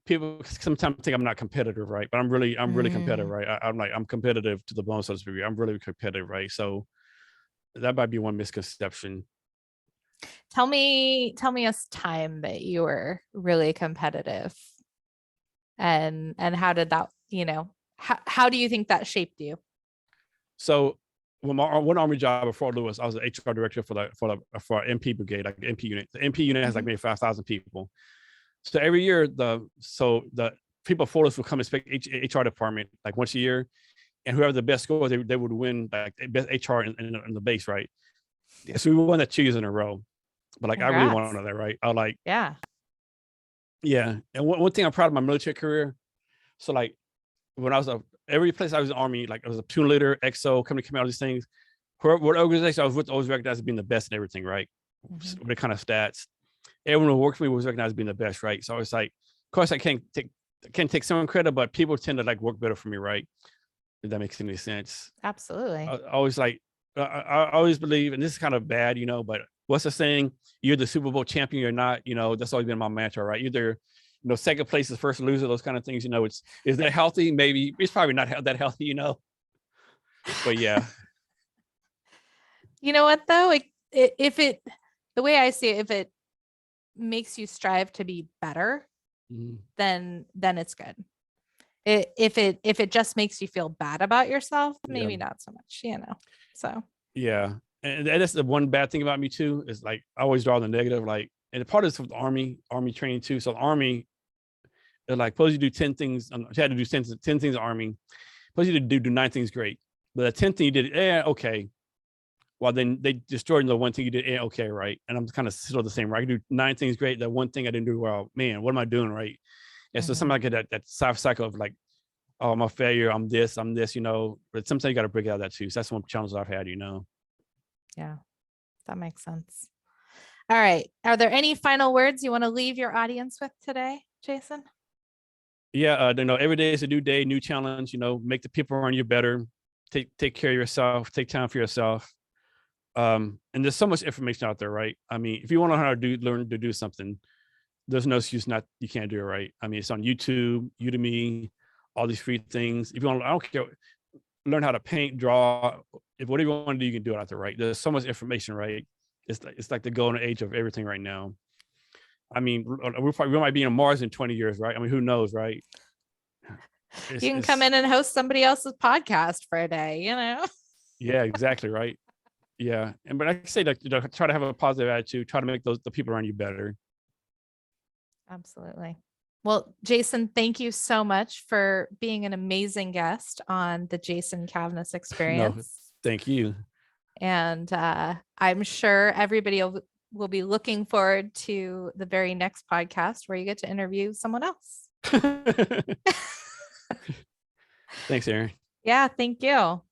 people sometimes think I'm not competitive, right? But I'm really competitive, right? I'm competitive to the bone, so to speak. I'm really competitive, right? So that might be one misconception. Tell me a time that you were really competitive, and how did that, how do you think that shaped you? So when my one army job before Lewis, I was an HR director for our MP brigade, like the MP unit. The MP unit has like maybe 5,000 people. So every year, the people for us would come and inspect HR department like once a year, and whoever the best scores, they would win like best HR in the base, right? So we won that 2 years in a row. But like, Congrats. I really wanted that, right? I like, Yeah. yeah. And one thing I'm proud of my military career. So like, when I was every place I was in the Army, like I was a platoon leader, XO, company command, all these things. What organization I was with always recognized as being the best in everything, right? With the kind of stats. Everyone who worked for me was recognized as being the best, right? So it's like, of course, I can't take some credit, but people tend to like work better for me, right? If that makes any sense. Absolutely. I always like, I always believe, and this is kind of bad, but what's the saying? You're the Super Bowl champion or not, that's always been my mantra, right? Either, second place is first loser, those kind of things, is that healthy? Maybe it's probably not that healthy, but yeah. You know what though? The way I see it, if it makes you strive to be better, then it's good. If it just makes you feel bad about yourself, maybe not so much, so. Yeah. And that's the one bad thing about me too, is like, I always draw the negative, like, and part of this with army training too. So the Army, they're like, suppose you do 10 things, you had to do 10 things in the Army. Suppose you do 9 things great. But the 10th thing you did, okay. Well, then they destroyed the one thing you did, okay, right? And I'm kind of still the same, right? I do 9 things great. That one thing I didn't do well, man, what am I doing, right? And so sometimes I get that cycle of like, oh, I'm a failure, I'm this, but sometimes you got to break out of that too. So that's one challenge I've had, Yeah, that makes sense. All right. Are there any final words you want to leave your audience with today, Jason? Yeah, every day is a new day, new challenge, make the people around you better, take care of yourself, take time for yourself. And there's so much information out there, right? I mean, if you want to know how to learn to do something, there's no excuse you can't do it, right? I mean, it's on YouTube, Udemy, all these free things. If you want, I don't care, learn how to paint, draw, if whatever you want to do, you can do it out there, right? There's so much information, right? It's like the golden age of everything right now. I mean, we might be on Mars in 20 years, right? I mean, who knows, right? You can come in and host somebody else's podcast for a day, Yeah, exactly, right? Yeah, but I say that, try to have a positive attitude, try to make the people around you better. Absolutely. Well, Jason, thank you so much for being an amazing guest on the Jason Cavness Experience. No, thank you. And I'm sure everybody will be looking forward to the very next podcast where you get to interview someone else. Thanks, Erin. Yeah, thank you.